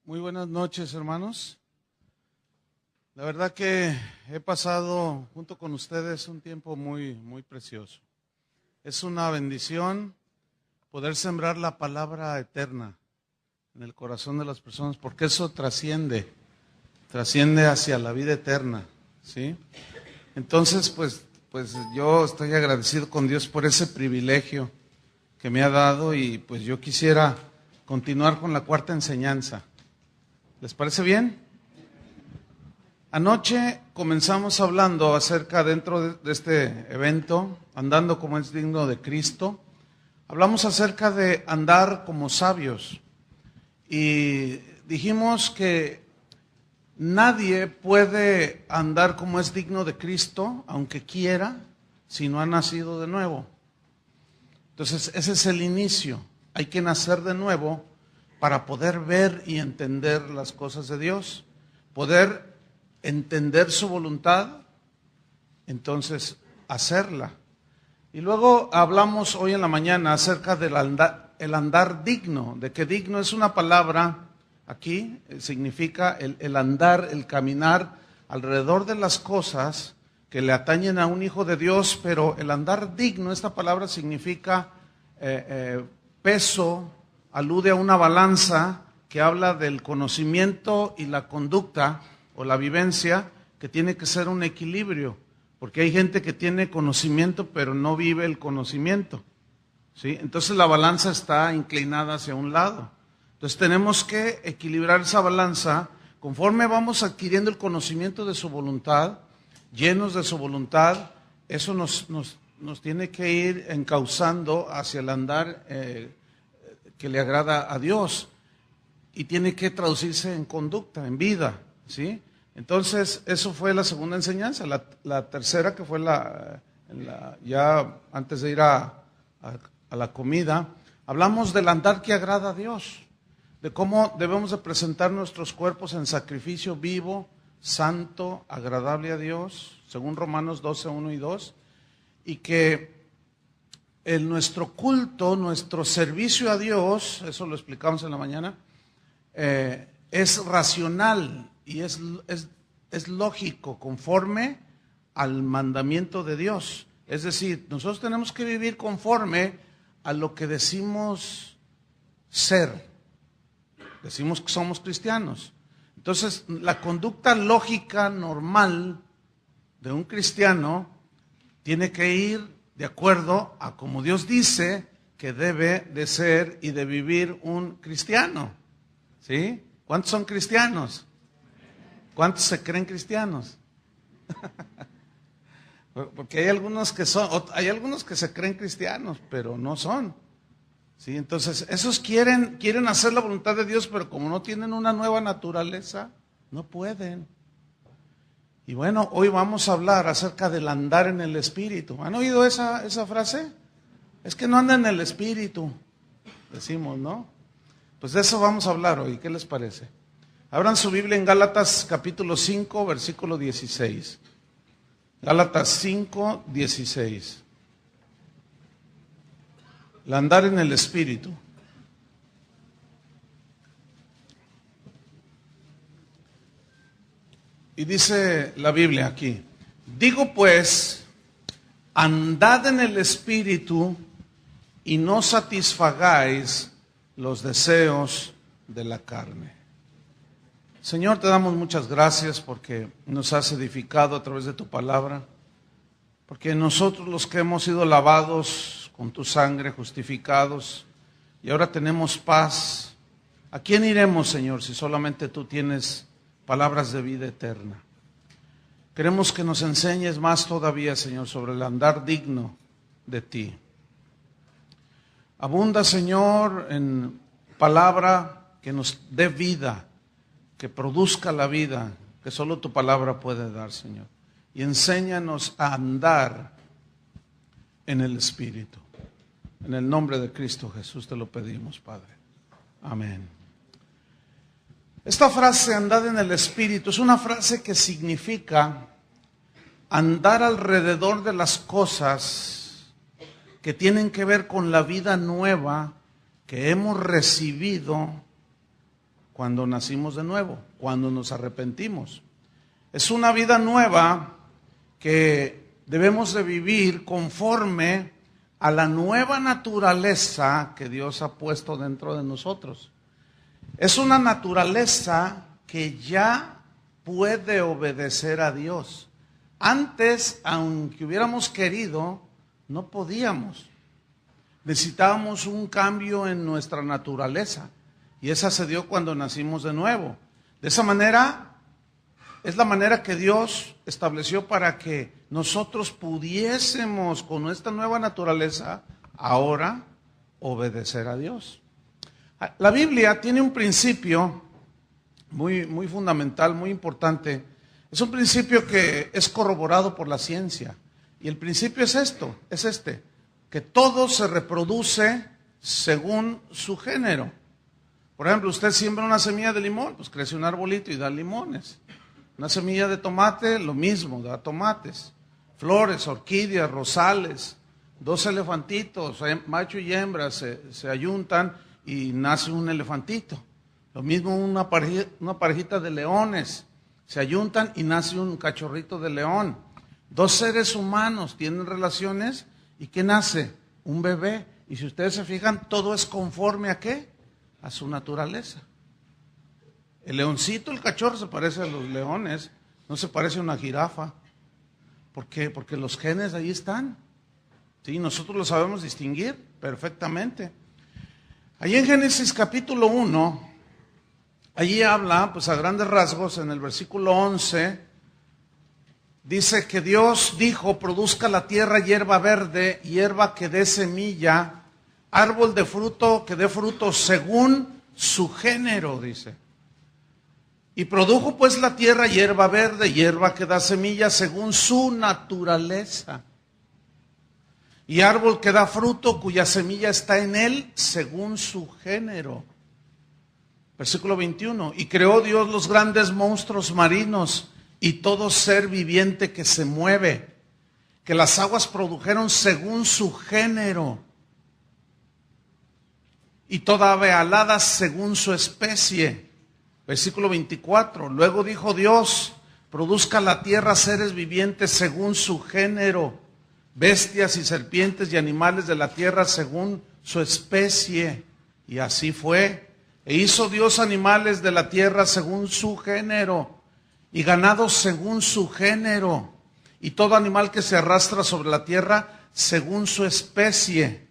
Muy buenas noches, hermanos. La verdad que he pasado junto con ustedes un tiempo muy precioso. Es una bendición poder sembrar la palabra eterna en el corazón de las personas, porque eso trasciende hacia la vida eterna, ¿sí? Entonces, pues yo estoy agradecido con Dios por ese privilegio que me ha dado y pues yo quisiera continuar con la cuarta enseñanza. ¿Les parece bien? Anoche comenzamos hablando acerca dentro de este evento, andando como es digno de Cristo. Hablamos acerca de andar como sabios y dijimos que nadie puede andar como es digno de Cristo, aunque quiera, si no ha nacido de nuevo. Entonces ese es el inicio, hay que nacer de nuevo para poder ver y entender las cosas de Dios, poder entender su voluntad, entonces hacerla. Y luego hablamos hoy en la mañana acerca del andar digno, de que digno es una palabra, aquí significa el andar, el caminar alrededor de las cosas que le atañen a un hijo de Dios, pero el andar digno, esta palabra significa peso, alude a una balanza que habla del conocimiento y la conducta o la vivencia, que tiene que ser un equilibrio, porque hay gente que tiene conocimiento pero no vive el conocimiento, ¿sí? Entonces la balanza está inclinada hacia un lado. Entonces tenemos que equilibrar esa balanza conforme vamos adquiriendo el conocimiento de su voluntad, llenos de su voluntad. Eso nos tiene que ir encauzando hacia el andar que le agrada a Dios y tiene que traducirse en conducta, en vida, ¿sí? Entonces, eso fue la segunda enseñanza. La tercera, que fue ya antes de ir a la comida, hablamos del andar que agrada a Dios, de cómo debemos de presentar nuestros cuerpos en sacrificio vivo, santo, agradable a Dios, según Romanos 12, 1 y 2, y que nuestro culto, nuestro servicio a Dios, eso lo explicamos en la mañana, es racional y es lógico, conforme al mandamiento de Dios. Es decir, nosotros tenemos que vivir conforme a lo que decimos ser. Decimos que somos cristianos. Entonces, la conducta lógica normal de un cristiano tiene que ir de acuerdo a como Dios dice que debe de ser y de vivir un cristiano, ¿sí? ¿Cuántos son cristianos? ¿Cuántos se creen cristianos? Porque hay algunos que se creen cristianos, pero no son, ¿sí? Entonces, esos quieren hacer la voluntad de Dios, pero como no tienen una nueva naturaleza, no pueden. Y bueno, hoy vamos a hablar acerca del andar en el Espíritu. ¿Han oído esa frase? Es que no anda en el Espíritu, decimos, ¿no? Pues de eso vamos a hablar hoy, ¿qué les parece? Abran su Biblia en Gálatas capítulo 5, versículo 16. Gálatas 5, 16. El andar en el Espíritu. Y dice la Biblia aquí, digo pues, andad en el Espíritu y no satisfagáis los deseos de la carne. Señor, te damos muchas gracias porque nos has edificado a través de tu palabra, porque nosotros los que hemos sido lavados con tu sangre, justificados, y ahora tenemos paz. ¿A quién iremos, Señor, si solamente tú tienes palabras de vida eterna? Queremos que nos enseñes más todavía, Señor, sobre el andar digno de ti. Abunda, Señor, en palabra que nos dé vida, que produzca la vida que solo tu palabra puede dar, Señor. Y enséñanos a andar en el Espíritu. En el nombre de Cristo Jesús te lo pedimos, Padre. Amén. Esta frase, andad en el Espíritu, es una frase que significa andar alrededor de las cosas que tienen que ver con la vida nueva que hemos recibido cuando nacimos de nuevo, cuando nos arrepentimos. Es una vida nueva que debemos de vivir conforme a la nueva naturaleza que Dios ha puesto dentro de nosotros. Es una naturaleza que ya puede obedecer a Dios. Antes, aunque hubiéramos querido, no podíamos. Necesitábamos un cambio en nuestra naturaleza. Y esa se dio cuando nacimos de nuevo. De esa manera, es la manera que Dios estableció para que nosotros pudiésemos, con nuestra nueva naturaleza, ahora obedecer a Dios. La Biblia tiene un principio muy fundamental, muy importante. Es un principio que es corroborado por la ciencia. Y el principio es este, que todo se reproduce según su género. Por ejemplo, usted siembra una semilla de limón, pues crece un arbolito y da limones. Una semilla de tomate, lo mismo, da tomates. Flores, orquídeas, rosales, 2 elefantitos, macho y hembra, se ayuntan y nace un elefantito. Lo mismo una parejita de leones, se ayuntan y nace un cachorrito de león. 2 seres humanos tienen relaciones y ¿qué nace? Un bebé. Y si ustedes se fijan, todo es conforme ¿a qué? A su naturaleza. El leoncito, el cachorro se parece a los leones, no se parece a una jirafa. ¿Por qué? Porque los genes ahí están. Sí, nosotros lo sabemos distinguir perfectamente. Allí en Génesis capítulo 1, allí habla, pues a grandes rasgos, en el versículo 11, dice que Dios dijo: produzca la tierra hierba verde, hierba que dé semilla, árbol de fruto que dé fruto según su género, dice. Y produjo pues la tierra hierba verde, hierba que da semilla según su naturaleza. Y árbol que da fruto cuya semilla está en él según su género. Versículo 21. Y creó Dios los grandes monstruos marinos y todo ser viviente que se mueve, que las aguas produjeron según su género. Y toda ave alada según su especie. Versículo 24, luego dijo Dios: produzca la tierra seres vivientes según su género, bestias y serpientes y animales de la tierra según su especie. Y así fue. E hizo Dios animales de la tierra según su género, y ganados según su género, y todo animal que se arrastra sobre la tierra según su especie.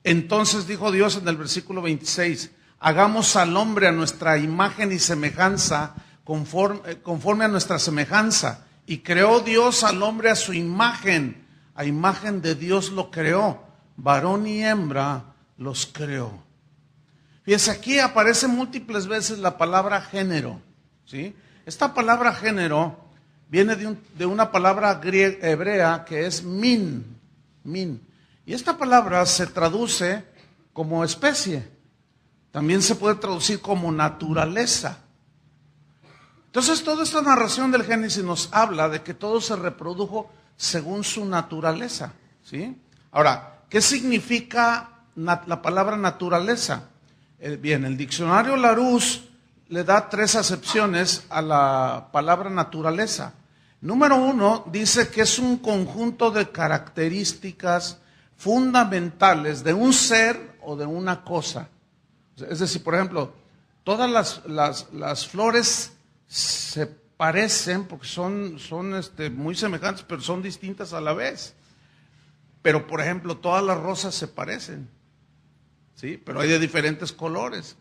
Entonces dijo Dios en el versículo 26, hagamos al hombre a nuestra imagen y semejanza, conforme a nuestra semejanza. Y creó Dios al hombre a su imagen. A imagen de Dios lo creó. Varón y hembra los creó. Fíjense, aquí aparece múltiples veces la palabra género. ¿Sí? Esta palabra género viene de una palabra hebrea que es min. Y esta palabra se traduce como especie. También se puede traducir como naturaleza. Entonces, toda esta narración del Génesis nos habla de que todo se reprodujo según su naturaleza. ¿Sí? Ahora, ¿qué significa la palabra naturaleza? Bien, el diccionario Larousse le da 3 acepciones a la palabra naturaleza. Número 1, dice que es un conjunto de características fundamentales de un ser o de una cosa. Es decir, por ejemplo, todas las flores se parecen porque son muy semejantes, pero son distintas a la vez. Pero, por ejemplo, todas las rosas se parecen, ¿sí? Pero hay de diferentes colores,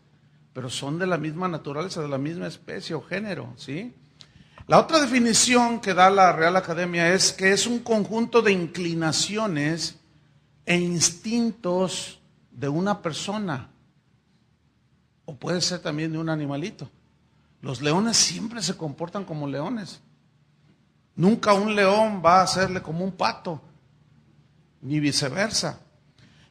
pero son de la misma naturaleza, de la misma especie o género, ¿sí? La otra definición que da la Real Academia es que es un conjunto de inclinaciones e instintos de una persona. O puede ser también de un animalito. Los leones siempre se comportan como leones. Nunca un león va a hacerle como un pato, ni viceversa.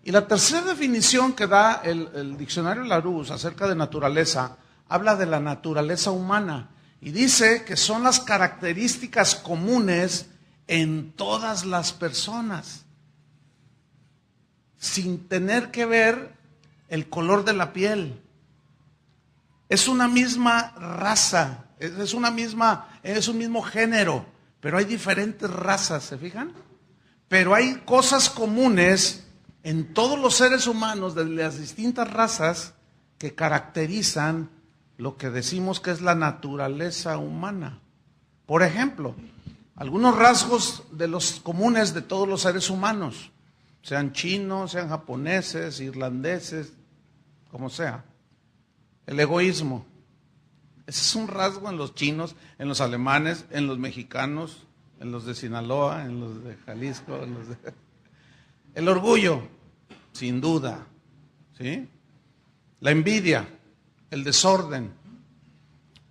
Y la tercera definición que da el diccionario Larousse acerca de naturaleza, habla de la naturaleza humana. Y dice que son las características comunes en todas las personas, sin tener que ver el color de la piel, Es una misma raza, es un mismo género, pero hay diferentes razas, ¿se fijan? Pero hay cosas comunes en todos los seres humanos de las distintas razas que caracterizan lo que decimos que es la naturaleza humana. Por ejemplo, algunos rasgos de los comunes de todos los seres humanos, sean chinos, sean japoneses, irlandeses, como sea. El egoísmo. Ese es un rasgo en los chinos, en los alemanes, en los mexicanos, en los de Sinaloa, en los de Jalisco, El orgullo, sin duda, ¿sí? La envidia, el desorden,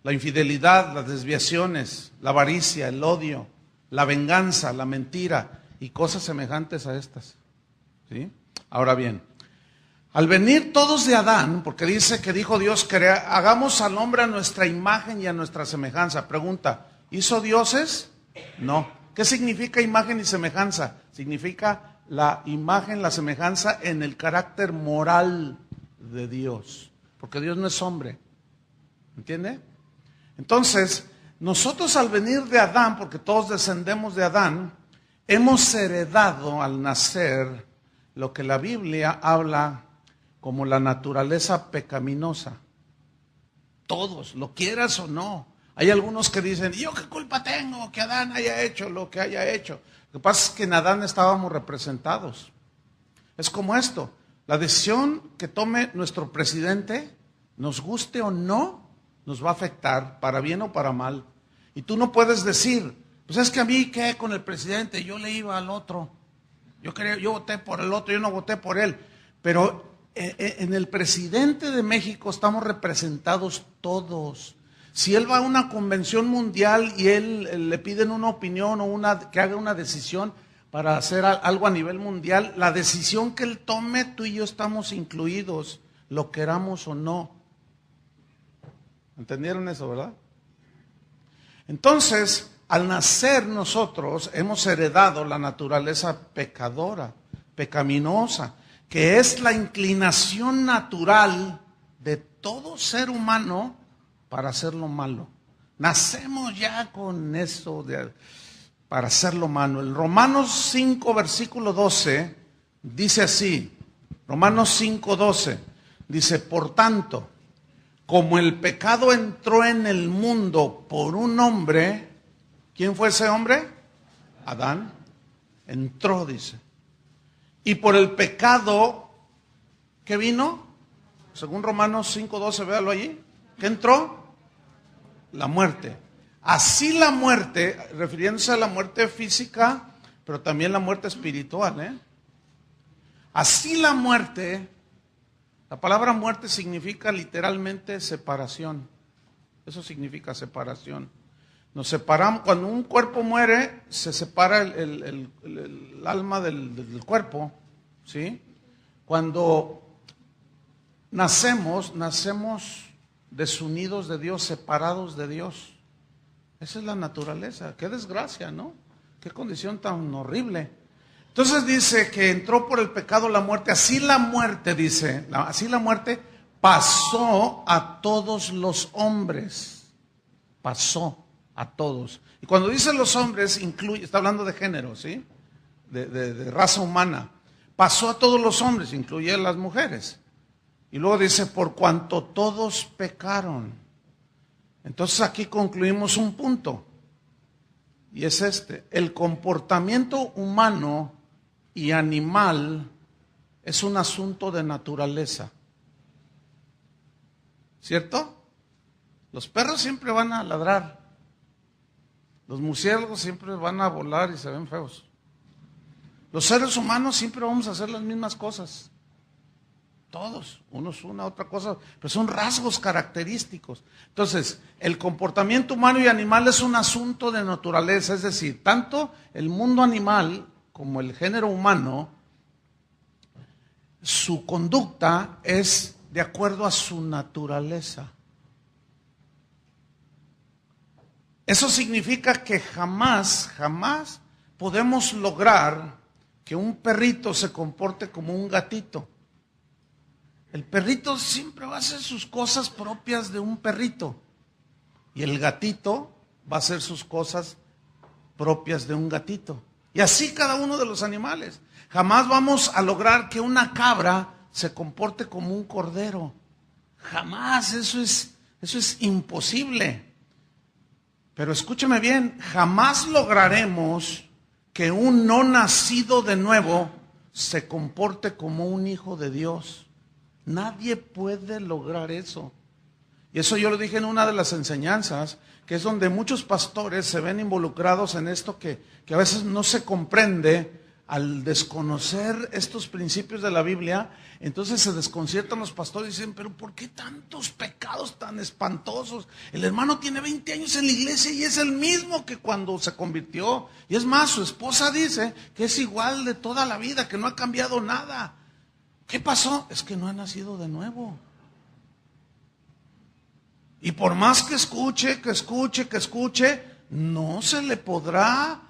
la infidelidad, las desviaciones, la avaricia, el odio, la venganza, la mentira y cosas semejantes a estas, ¿sí? Ahora bien, al venir todos de Adán, porque dice que dijo Dios, hagamos al hombre a nuestra imagen y a nuestra semejanza. Pregunta, ¿hizo dioses? No. ¿Qué significa imagen y semejanza? Significa la imagen, la semejanza en el carácter moral de Dios. Porque Dios no es hombre. ¿Entiende? Entonces, nosotros al venir de Adán, porque todos descendemos de Adán, hemos heredado al nacer lo que la Biblia habla como la naturaleza pecaminosa. Todos, lo quieras o no. Hay algunos que dicen, ¿yo qué culpa tengo que Adán haya hecho lo que haya hecho? Lo que pasa es que en Adán estábamos representados. Es como esto, la decisión que tome nuestro presidente, nos guste o no, nos va a afectar, para bien o para mal. Y tú no puedes decir, pues es que a mí, ¿qué con el presidente? Yo le iba al otro. Yo voté por el otro, yo no voté por él. Pero en el presidente de México estamos representados todos. Si él va a una convención mundial y él le piden una opinión o que haga una decisión para hacer algo a nivel mundial, la decisión que él tome, tú y yo estamos incluidos, lo queramos o no. ¿Entendieron eso, verdad? Entonces, al nacer nosotros hemos heredado la naturaleza pecadora, pecaminosa, que es la inclinación natural de todo ser humano para hacer lo malo. Nacemos ya con eso para hacer lo malo. En Romanos 5, versículo 12, dice así, Romanos 5, 12, dice, por tanto, como el pecado entró en el mundo por un hombre, ¿quién fue ese hombre? Adán. Entró, dice. Y por el pecado, ¿qué vino? Según Romanos 5:12, véalo allí. ¿Qué entró? La muerte. Así la muerte, refiriéndose a la muerte física, pero también la muerte espiritual, Así la muerte, la palabra muerte significa literalmente separación. Eso significa separación. Nos separamos, cuando un cuerpo muere, se separa el alma del cuerpo, ¿sí? Cuando nacemos desunidos de Dios, separados de Dios. Esa es la naturaleza. Qué desgracia, ¿no? Qué condición tan horrible. Entonces dice que entró por el pecado la muerte. Así la muerte, dice, así la muerte pasó a todos los hombres. Pasó a todos. Y cuando dice los hombres, está hablando de género, ¿sí? De raza humana. Pasó a todos los hombres, incluye a las mujeres. Y luego dice, por cuanto todos pecaron. Entonces aquí concluimos un punto. Y es este. El comportamiento humano y animal es un asunto de naturaleza. ¿Cierto? Los perros siempre van a ladrar. Los murciélagos siempre van a volar y se ven feos. Los seres humanos siempre vamos a hacer las mismas cosas. Todos, unos una, otra cosa, pero son rasgos característicos. Entonces, el comportamiento humano y animal es un asunto de naturaleza, es decir, tanto el mundo animal como el género humano, su conducta es de acuerdo a su naturaleza. Eso significa que jamás podemos lograr que un perrito se comporte como un gatito. El perrito siempre va a hacer sus cosas propias de un perrito. Y el gatito va a hacer sus cosas propias de un gatito. Y así cada uno de los animales. Jamás vamos a lograr que una cabra se comporte como un cordero. Jamás, eso es imposible. Pero escúcheme bien, jamás lograremos que un no nacido de nuevo se comporte como un hijo de Dios. Nadie puede lograr eso. Y eso yo lo dije en una de las enseñanzas, que es donde muchos pastores se ven involucrados en esto que a veces no se comprende al desconocer estos principios de la Biblia. Entonces se desconciertan los pastores y dicen, pero ¿por qué tantos pecados tan espantosos? El hermano tiene 20 años en la iglesia y es el mismo que cuando se convirtió. Y es más, su esposa dice que es igual de toda la vida, que no ha cambiado nada. ¿Qué pasó? Es que no ha nacido de nuevo. Y por más que escuche, no se le podrá,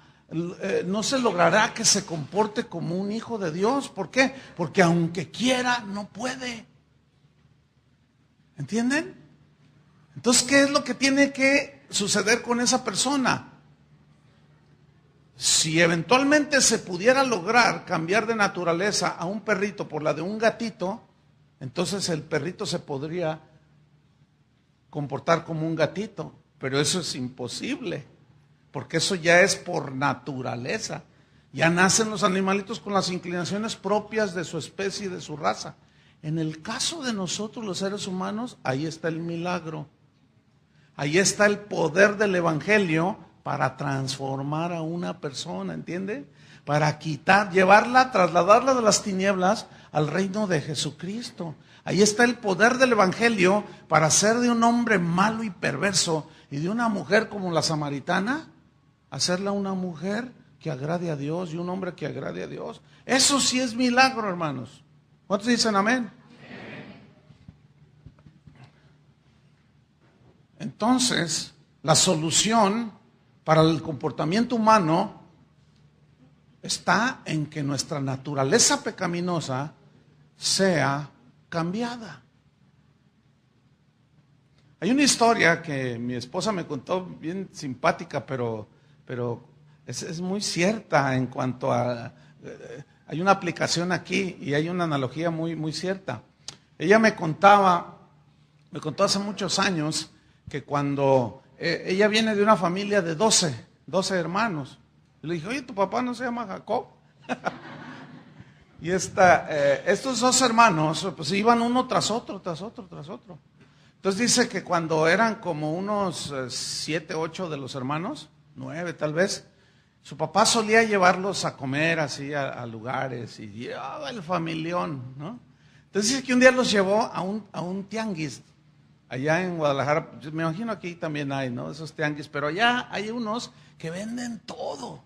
no se logrará que se comporte como un hijo de Dios. ¿Por qué? Porque aunque quiera, no puede. ¿Entienden? Entonces, ¿qué es lo que tiene que suceder con esa persona? Si eventualmente se pudiera lograr cambiar de naturaleza a un perrito por la de un gatito, entonces el perrito se podría comportar como un gatito, pero eso es imposible, porque eso ya es por naturaleza. Ya nacen los animalitos con las inclinaciones propias de su especie y de su raza. En el caso de nosotros los seres humanos, ahí está el milagro. Ahí está el poder del evangelio para transformar a una persona, ¿entiende? Para llevarla, trasladarla de las tinieblas al reino de Jesucristo. Ahí está el poder del evangelio para hacer de un hombre malo y perverso y de una mujer como la samaritana, hacerla una mujer que agrade a Dios y un hombre que agrade a Dios. Eso sí es milagro, hermanos. ¿Cuántos dicen amén? Entonces, la solución para el comportamiento humano está en que nuestra naturaleza pecaminosa sea cambiada. Hay una historia que mi esposa me contó bien simpática, pero es muy cierta en cuanto a... hay una aplicación aquí y hay una analogía muy, muy cierta. Ella me contó hace muchos años que cuando ella viene de una familia de 12 hermanos. Y le dije, oye, ¿tu papá no se llama Jacob? Y estos 2 hermanos, pues iban uno tras otro. Entonces dice que cuando eran como unos 7, 8 de los hermanos, 9 tal vez, su papá solía llevarlos a comer así a lugares y llevaba el familión, ¿no? Entonces dice que un día los llevó a un tianguis, allá en Guadalajara. Me imagino aquí también hay, ¿no? Esos tianguis, pero allá hay unos que venden todo,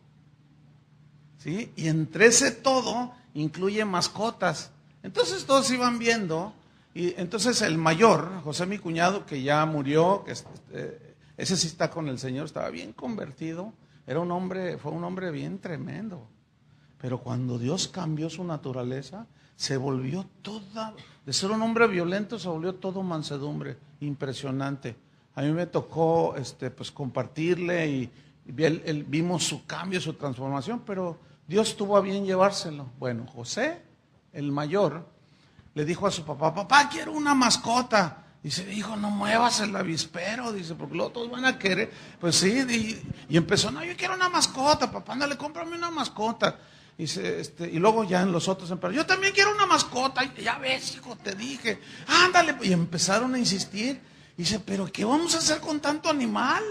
¿sí? Y entre ese todo incluye mascotas. Entonces todos iban viendo, y entonces el mayor, José, mi cuñado, que ya murió, ese sí está con el Señor, estaba bien convertido, fue un hombre bien tremendo. Pero cuando Dios cambió su naturaleza, se volvió de ser un hombre violento, se volvió todo mansedumbre, impresionante. A mí me tocó pues compartirle y vimos su cambio, su transformación, pero Dios tuvo a bien llevárselo. Bueno, José, el mayor, le dijo a su papá, papá, quiero una mascota. Dice, hijo, no muevas el avispero, dice, porque luego todos van a querer. Pues sí, y empezó, no, yo quiero una mascota, papá, ándale, cómprame una mascota. Dice, y luego ya en los otros empezaron, yo también quiero una mascota. Ya ves, hijo, te dije, ándale. Y empezaron a insistir. Dice, pero ¿qué vamos a hacer con tanto animal?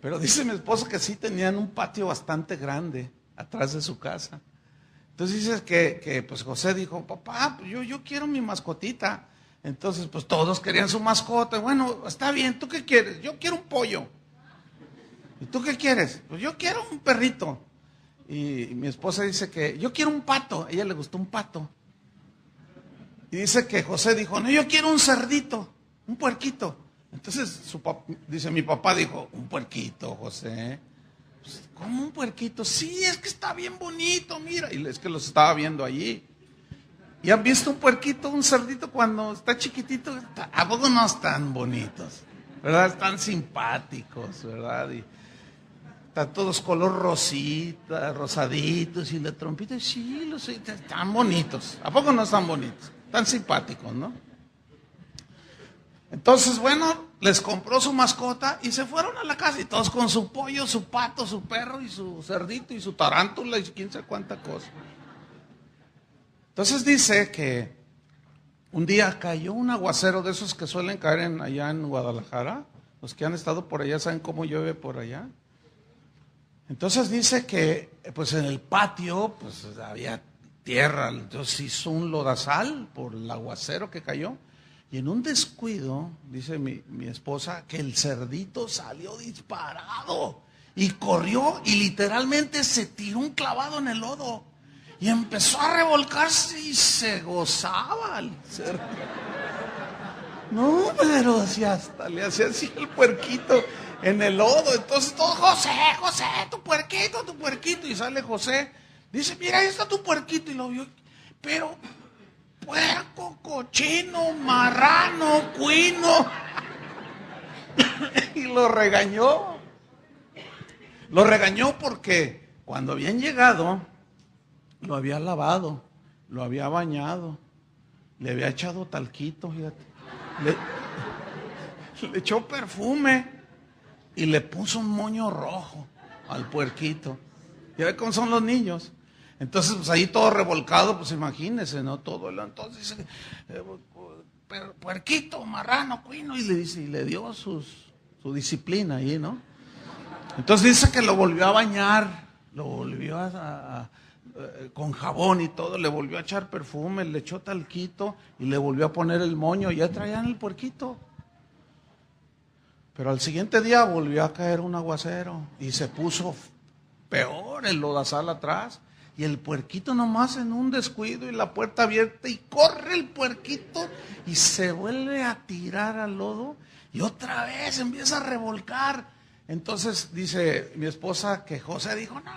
Pero dice mi esposo que sí tenían un patio bastante grande atrás de su casa. Entonces dice que pues José dijo, papá, pues yo quiero mi mascotita. Entonces pues todos querían su mascota. Bueno, está bien, ¿tú qué quieres? Yo quiero un pollo. ¿Y tú qué quieres? Pues yo quiero un perrito. Y mi esposa dice que yo quiero un pato. A ella le gustó un pato. Y dice que José dijo, no, yo quiero un cerdito, un puerquito. Entonces dice mi papá dijo, un puerquito, José. Pues, ¿cómo un puerquito? Sí, es que está bien bonito, mira. Y es que los estaba viendo allí. ¿Y han visto un puerquito, un cerdito cuando está chiquitito? ¿A poco no están bonitos? ¿Verdad? Están simpáticos, ¿verdad? Y están todos color rosita, rosaditos y la trompita, sí, están bonitos. ¿A poco no están bonitos? Están simpáticos, ¿no? Entonces, bueno, les compró su mascota y se fueron a la casa y todos con su pollo, su pato, su perro y su cerdito y su tarántula y quién sabe cuánta cosa. Entonces dice que un día cayó un aguacero de esos que suelen caer allá en Guadalajara. Los que han estado por allá saben cómo llueve por allá. Entonces dice que pues en el patio pues había tierra, entonces hizo un lodazal por el aguacero que cayó. Y en un descuido, dice mi esposa, que el cerdito salió disparado y corrió y literalmente se tiró un clavado en el lodo. Y empezó a revolcarse y se gozaba el cerdo. No, pero si hasta le hacía así el puerquito en el lodo. Entonces todo, José, tu puerquito. Y sale José, dice, mira, ahí está tu puerquito. Y lo vio, pero puerco, cochino, marrano, cuino. Y lo regañó. Lo regañó porque cuando habían llegado, lo había lavado, lo había bañado, le había echado talquito, fíjate. Le echó perfume y le puso un moño rojo al puerquito. Ya ve cómo son los niños. Entonces, pues ahí todo revolcado, pues imagínese, ¿no? Todo el entonces dice, puerquito, marrano, cuino, y le dice, y le dio su disciplina ahí, ¿no? Entonces dice que lo volvió a bañar, lo volvió con jabón y todo, le volvió a echar perfume, le echó talquito y le volvió a poner el moño, ya traían el puerquito. Pero al siguiente día volvió a caer un aguacero y se puso peor el lodazal atrás. Y el puerquito nomás en un descuido y la puerta abierta y corre el puerquito y se vuelve a tirar al lodo y otra vez empieza a revolcar. Entonces dice mi esposa que José dijo, no,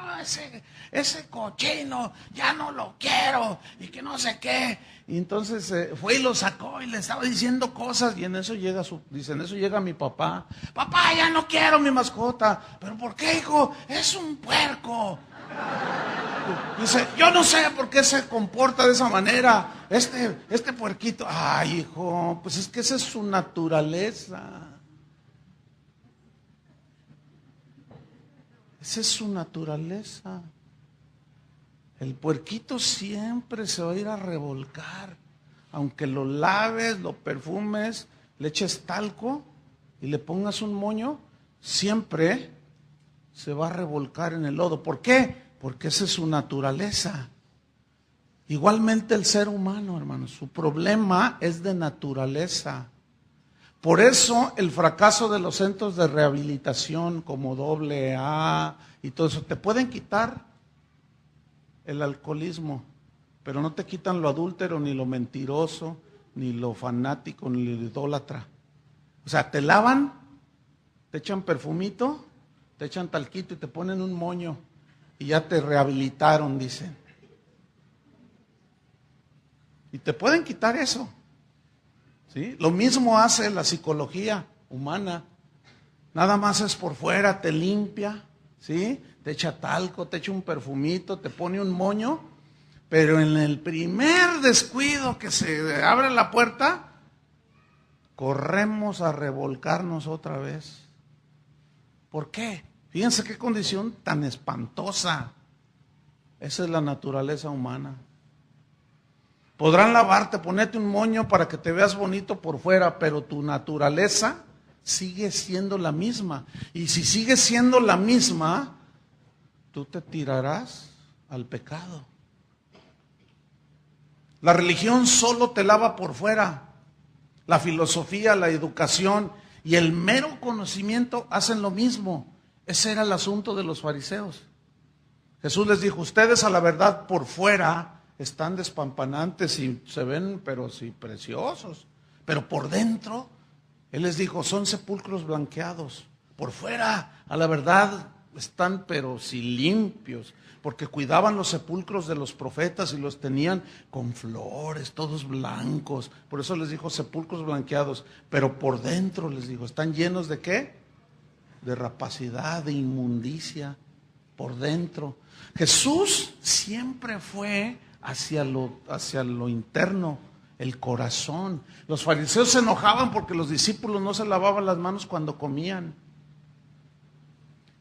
ese cochino ya no lo quiero y que no sé qué. Y entonces fue y lo sacó y le estaba diciendo cosas y en eso llega mi papá. Papá, ya no quiero mi mascota. ¿Pero por qué, hijo? Es un puerco. Dice, yo no sé por qué se comporta de esa manera este puerquito. Ay, hijo, pues es que esa es su naturaleza. Esa es su naturaleza. El puerquito siempre se va a ir a revolcar. Aunque lo laves, lo perfumes, le eches talco y le pongas un moño, siempre se va a revolcar en el lodo. ¿Por qué? Porque esa es su naturaleza. Igualmente el ser humano, hermanos, su problema es de naturaleza. Por eso el fracaso de los centros de rehabilitación como AA y todo eso, te pueden quitar el alcoholismo, pero no te quitan lo adúltero, ni lo mentiroso, ni lo fanático, ni lo idólatra. O sea, te lavan, te echan perfumito, te echan talquito y te ponen un moño y ya te rehabilitaron, dicen. Y te pueden quitar eso. ¿Sí? Lo mismo hace la psicología humana. Nada más es por fuera, te limpia, ¿sí? Te echa talco, te echa un perfumito, te pone un moño, pero en el primer descuido que se abre la puerta, corremos a revolcarnos otra vez. ¿Por qué? Fíjense qué condición tan espantosa. Esa es la naturaleza humana. Podrán lavarte, ponerte un moño para que te veas bonito por fuera, pero tu naturaleza sigue siendo la misma. Y si sigue siendo la misma, tú te tirarás al pecado. La religión solo te lava por fuera. La filosofía, la educación y el mero conocimiento hacen lo mismo. Ese era el asunto de los fariseos. Jesús les dijo, ustedes a la verdad por fuera están despampanantes y se ven, pero sí, preciosos. Pero por dentro, Él les dijo, son sepulcros blanqueados. Por fuera, a la verdad, están pero si limpios, porque cuidaban los sepulcros de los profetas y los tenían con flores, todos blancos. Por eso les dijo sepulcros blanqueados, pero por dentro les dijo, ¿están llenos de qué? De rapacidad, de inmundicia, por dentro. Jesús siempre fue hacia lo interno, el corazón. Los fariseos se enojaban porque los discípulos no se lavaban las manos cuando comían.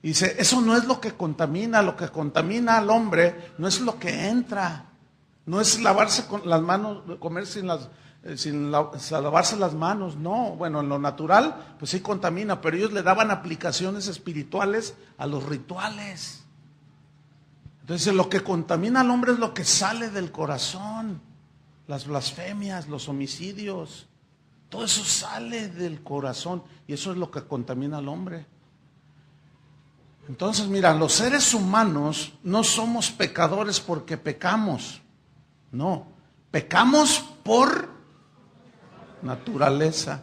Y dice, eso no es lo que contamina al hombre no es lo que entra, no es lavarse con las manos, comer sin lavarse las manos, no, bueno, en lo natural, pues sí contamina, pero ellos le daban aplicaciones espirituales a los rituales. Entonces, lo que contamina al hombre es lo que sale del corazón, las blasfemias, los homicidios, todo eso sale del corazón y eso es lo que contamina al hombre. Entonces, mira, los seres humanos no somos pecadores porque pecamos, no, pecamos por naturaleza.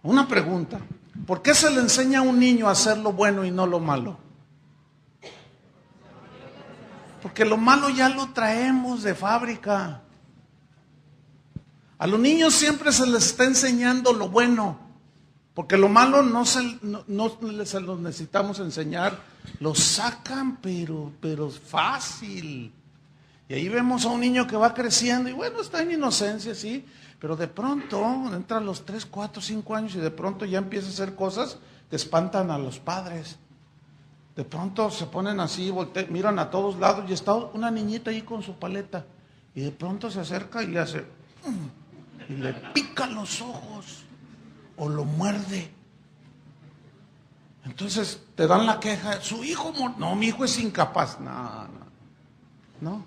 Una pregunta, ¿por qué se le enseña a un niño a hacer lo bueno y no lo malo? Porque lo malo ya lo traemos de fábrica. A los niños siempre se les está enseñando lo bueno. Porque lo malo no se los necesitamos enseñar, lo sacan pero fácil. Y ahí vemos a un niño que va creciendo y bueno, está en inocencia, sí, pero de pronto entra a los 3, 4, 5 años y de pronto ya empieza a hacer cosas que espantan a los padres. De pronto se ponen así, miran a todos lados y está una niñita ahí con su paleta y de pronto se acerca y le hace y le pica los ojos. O lo muerde. Entonces te dan la queja, su hijo, no, mi hijo es incapaz. No,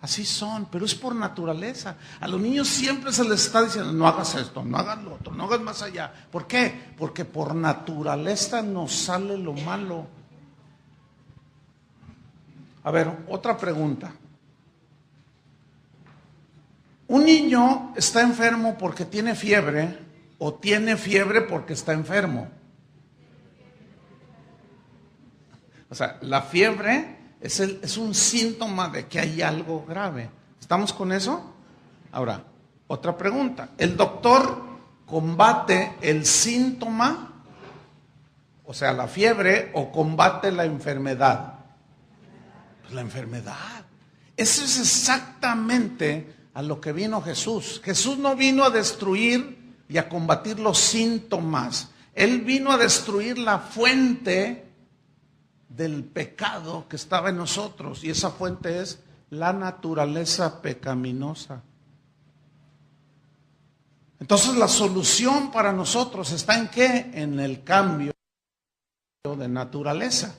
así son, pero es por naturaleza. A los niños siempre se les está diciendo, no hagas esto, no hagas lo otro, no hagas más allá. ¿Por qué? Porque por naturaleza nos sale lo malo. A ver, otra pregunta. Un niño está enfermo porque tiene fiebre, ¿o tiene fiebre porque está enfermo? O sea, la fiebre es un síntoma de que hay algo grave. ¿Estamos con eso? Ahora, otra pregunta. ¿El doctor combate el síntoma, o sea, la fiebre, o combate la enfermedad? Pues la enfermedad. Eso es exactamente a lo que vino Jesús. Jesús no vino a destruir y a combatir los síntomas. Él vino a destruir la fuente del pecado que estaba en nosotros. Y esa fuente es la naturaleza pecaminosa. Entonces la solución para nosotros está en ¿qué? En el cambio de naturaleza.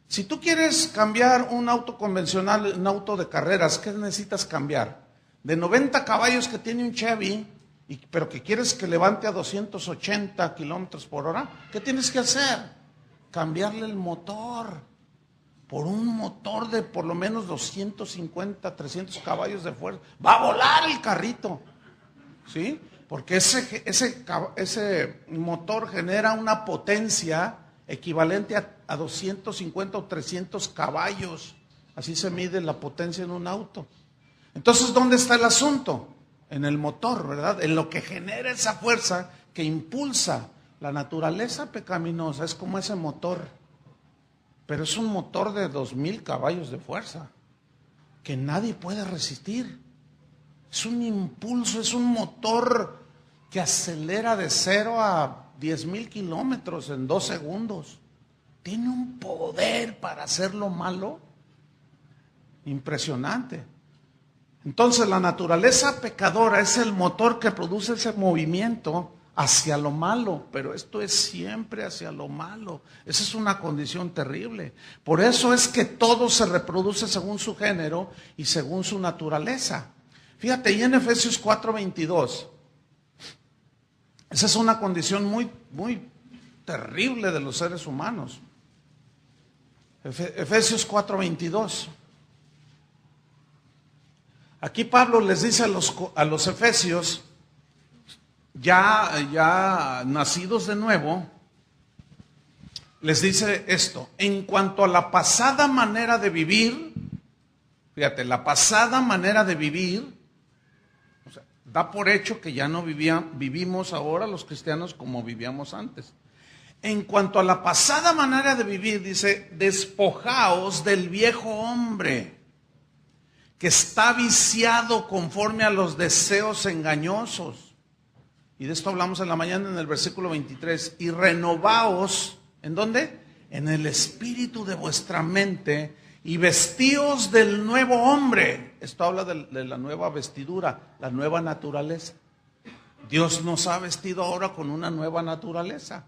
Si tú quieres cambiar un auto convencional, un auto de carreras, ¿qué necesitas cambiar? De 90 caballos que tiene un Chevy, pero que quieres que levante a 280 kilómetros por hora, ¿qué tienes que hacer? Cambiarle el motor por un motor de por lo menos 250, 300 caballos de fuerza. Va a volar el carrito, ¿sí? Porque ese motor genera una potencia equivalente a 250 o 300 caballos. Así se mide la potencia en un auto. Entonces, ¿dónde está el asunto? En el motor, ¿verdad? En lo que genera esa fuerza que impulsa. La naturaleza pecaminosa es como ese motor, pero es un motor de 2000 caballos de fuerza que nadie puede resistir. Es un impulso, es un motor que acelera de 0 a 10,000 kilómetros en 2 segundos. Tiene un poder para hacer lo malo impresionante. Entonces la naturaleza pecadora es el motor que produce ese movimiento hacia lo malo, pero esto es siempre hacia lo malo. Esa es una condición terrible. Por eso es que todo se reproduce según su género y según su naturaleza. Fíjate, y en Efesios 4:22, esa es una condición muy, muy terrible de los seres humanos. Efesios 4:22. Aquí Pablo les dice a los efesios, ya nacidos de nuevo, les dice esto: en cuanto a la pasada manera de vivir, fíjate, la pasada manera de vivir, o sea, da por hecho que ya no vivimos ahora los cristianos como vivíamos antes. En cuanto a la pasada manera de vivir, dice, despojaos del viejo hombre, que está viciado conforme a los deseos engañosos. Y de esto hablamos en la mañana en el versículo 23. Y renovaos, ¿en dónde? En el espíritu de vuestra mente, y vestíos del nuevo hombre. Esto habla de la nueva vestidura, la nueva naturaleza. Dios nos ha vestido ahora con una nueva naturaleza.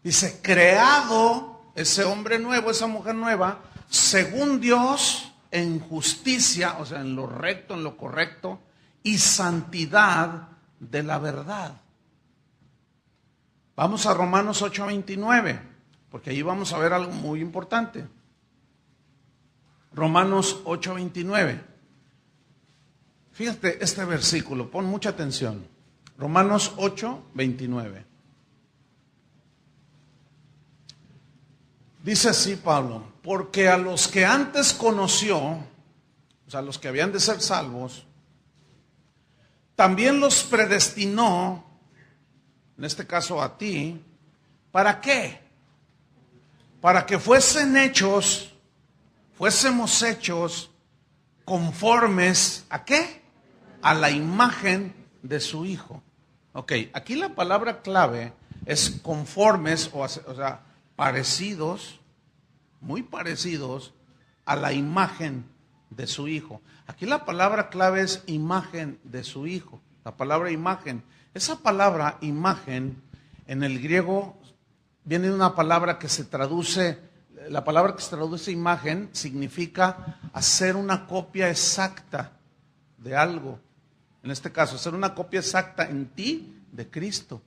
Dice, creado ese hombre nuevo, esa mujer nueva, según Dios, en justicia, o sea, en lo recto, en lo correcto, y santidad de la verdad. Vamos a Romanos 8:29, porque ahí vamos a ver algo muy importante. Romanos 8:29. Fíjate este versículo, pon mucha atención. Romanos 8:29. Dice así Pablo: porque a los que antes conoció, o sea, los que habían de ser salvos, también los predestinó, en este caso a ti, ¿para qué? Para que fuésemos hechos conformes ¿a qué? A la imagen de su Hijo. Ok, aquí la palabra clave es conformes, o sea, parecidos, muy parecidos a la imagen de su Hijo. Aquí la palabra clave es imagen de su Hijo. La palabra imagen. Esa palabra imagen en el griego viene de una palabra que se traduce, la palabra que se traduce imagen significa hacer una copia exacta de algo. En este caso, hacer una copia exacta en ti de Cristo.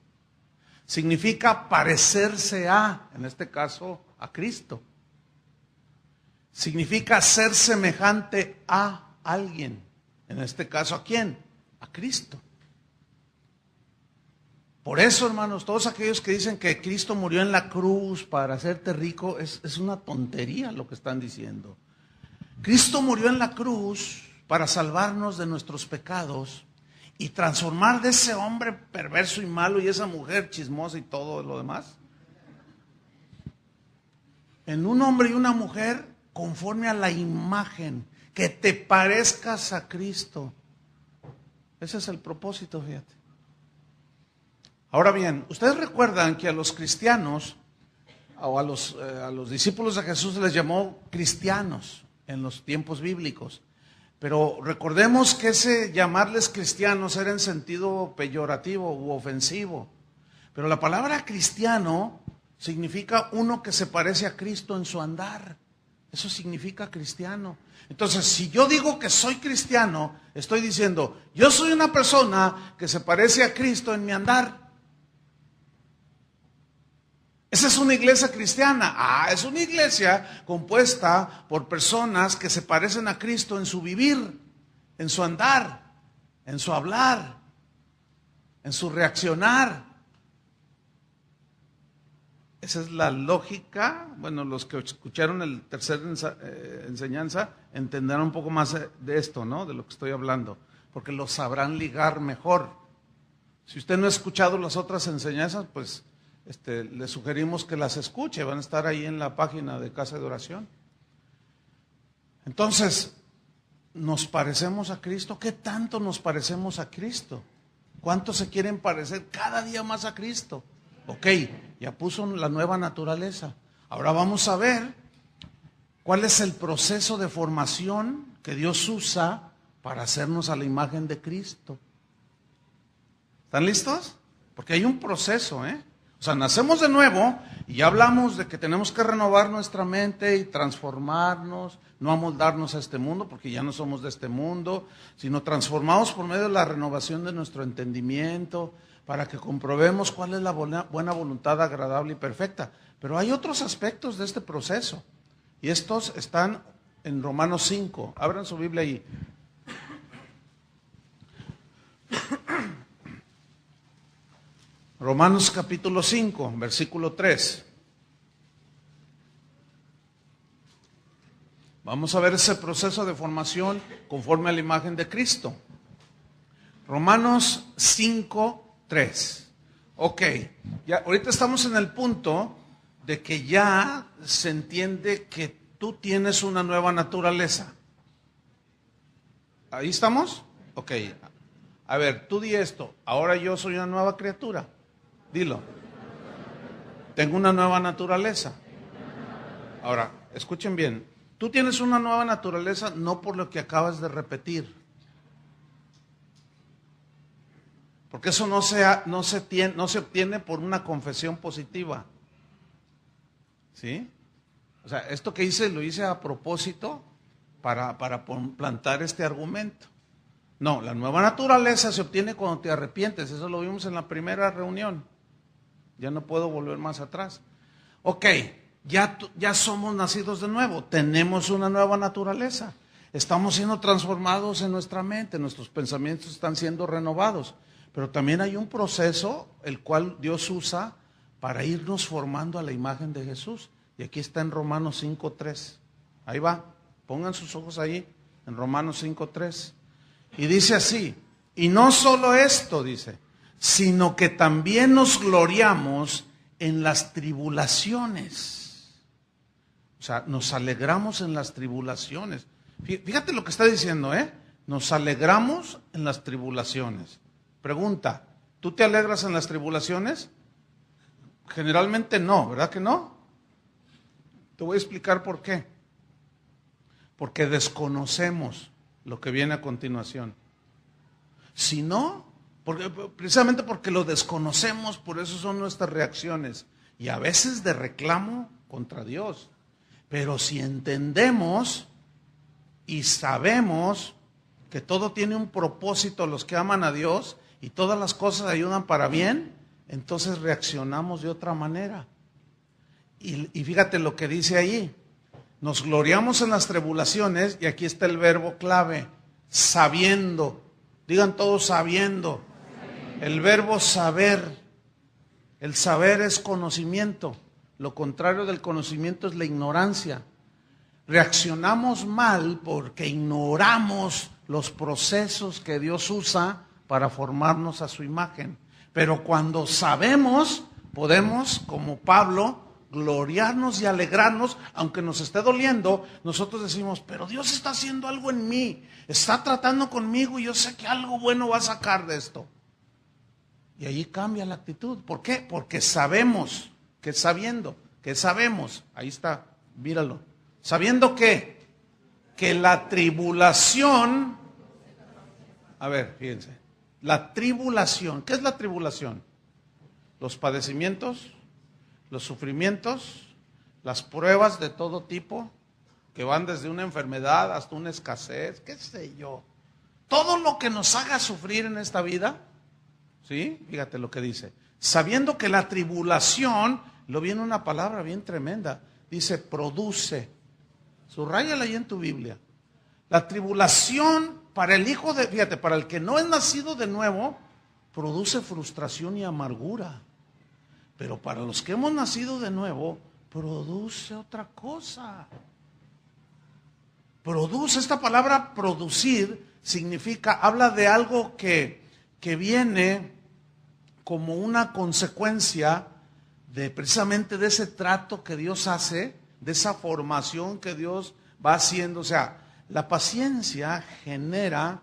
Significa parecerse a, en este caso, a Cristo. Significa ser semejante a alguien. En este caso, ¿a quién? A Cristo. Por eso, hermanos, todos aquellos que dicen que Cristo murió en la cruz para hacerte rico, es una tontería lo que están diciendo. Cristo murió en la cruz para salvarnos de nuestros pecados y transformar de ese hombre perverso y malo y esa mujer chismosa y todo lo demás en un hombre y una mujer conforme a la imagen, que te parezcas a Cristo. Ese es el propósito, fíjate. Ahora bien, ustedes recuerdan que a los cristianos o a los discípulos de Jesús les llamó cristianos en los tiempos bíblicos. Pero recordemos que ese llamarles cristianos era en sentido peyorativo u ofensivo. Pero la palabra cristiano significa uno que se parece a Cristo en su andar. Eso significa cristiano. Entonces, si yo digo que soy cristiano, estoy diciendo, yo soy una persona que se parece a Cristo en mi andar. Esa es una iglesia cristiana. Es una iglesia compuesta por personas que se parecen a Cristo en su vivir, en su andar, en su hablar, en su reaccionar. Esa es la lógica. Bueno, los que escucharon el tercer enseñanza entenderán un poco más de esto, ¿no? De lo que estoy hablando, porque lo sabrán ligar mejor. Si usted no ha escuchado las otras enseñanzas, pues le sugerimos que las escuche, van a estar ahí en la página de Casa de Oración. Entonces, ¿nos parecemos a Cristo? ¿Qué tanto nos parecemos a Cristo? ¿Cuántos se quieren parecer cada día más a Cristo? Ok, ya puso la nueva naturaleza. Ahora vamos a ver cuál es el proceso de formación que Dios usa para hacernos a la imagen de Cristo. ¿Están listos? Porque hay un proceso, O sea, nacemos de nuevo y ya hablamos de que tenemos que renovar nuestra mente y transformarnos, no amoldarnos a este mundo, porque ya no somos de este mundo, sino transformados por medio de la renovación de nuestro entendimiento, para que comprobemos cuál es la buena voluntad agradable y perfecta. Pero hay otros aspectos de este proceso, y estos están en Romanos 5. Abran su Biblia ahí. Romanos capítulo 5, versículo 3. Vamos a ver ese proceso de formación conforme a la imagen de Cristo. Romanos 5:3. Ok, ya ahorita estamos en el punto de que ya se entiende que tú tienes una nueva naturaleza. ¿Ahí estamos? Ok. A ver, tú di esto. Ahora yo soy una nueva criatura. Dilo. Tengo una nueva naturaleza. Ahora, escuchen bien. Tú tienes una nueva naturaleza no por lo que acabas de repetir. Porque eso no se obtiene por una confesión positiva. ¿Sí? O sea, esto que hice lo hice a propósito para plantar este argumento. No, la nueva naturaleza se obtiene cuando te arrepientes. Eso lo vimos en la primera reunión. Ya no puedo volver más atrás. Ok, ya somos nacidos de nuevo. Tenemos una nueva naturaleza. Estamos siendo transformados en nuestra mente. Nuestros pensamientos están siendo renovados. Pero también hay un proceso el cual Dios usa para irnos formando a la imagen de Jesús. Y aquí está en Romanos 5:3. Ahí va, pongan sus ojos ahí, en Romanos 5:3. Y dice así, y no solo esto, dice, sino que también nos gloriamos en las tribulaciones. O sea, nos alegramos en las tribulaciones. Fíjate lo que está diciendo, nos alegramos en las tribulaciones. Pregunta, ¿tú te alegras en las tribulaciones? Generalmente no, ¿verdad que no? Te voy a explicar por qué. Porque desconocemos lo que viene a continuación. Si no, precisamente porque lo desconocemos, por eso son nuestras reacciones. Y a veces de reclamo contra Dios. Pero si entendemos y sabemos que todo tiene un propósito, los que aman a Dios, y todas las cosas ayudan para bien, entonces reaccionamos de otra manera. Y fíjate lo que dice ahí. Nos gloriamos en las tribulaciones, y aquí está el verbo clave, sabiendo. Digan todos sabiendo. El verbo saber. El saber es conocimiento. Lo contrario del conocimiento es la ignorancia. Reaccionamos mal porque ignoramos los procesos que Dios usa para formarnos a su imagen. Pero cuando sabemos, podemos, como Pablo, gloriarnos y alegrarnos, aunque nos esté doliendo. Nosotros decimos, pero Dios está haciendo algo en mí, está tratando conmigo y yo sé que algo bueno va a sacar de esto. Y ahí cambia la actitud. ¿Por qué? Porque sabemos, que sabiendo, que sabemos, ahí está, míralo. ¿Sabiendo qué? Que la tribulación, a ver, fíjense, la tribulación, ¿qué es la tribulación? Los padecimientos, los sufrimientos, las pruebas de todo tipo, que van desde una enfermedad hasta una escasez, qué sé yo. Todo lo que nos haga sufrir en esta vida, ¿sí? Fíjate lo que dice. Sabiendo que la tribulación, lo viene una palabra bien tremenda, dice produce. Subráyala ahí en tu Biblia. La tribulación para el hijo de, fíjate, para el que no es nacido de nuevo, produce frustración y amargura. Pero para los que hemos nacido de nuevo, produce otra cosa. Produce, esta palabra producir significa, habla de algo que viene como una consecuencia de precisamente de ese trato que Dios hace, de esa formación que Dios va haciendo. O sea, la paciencia genera,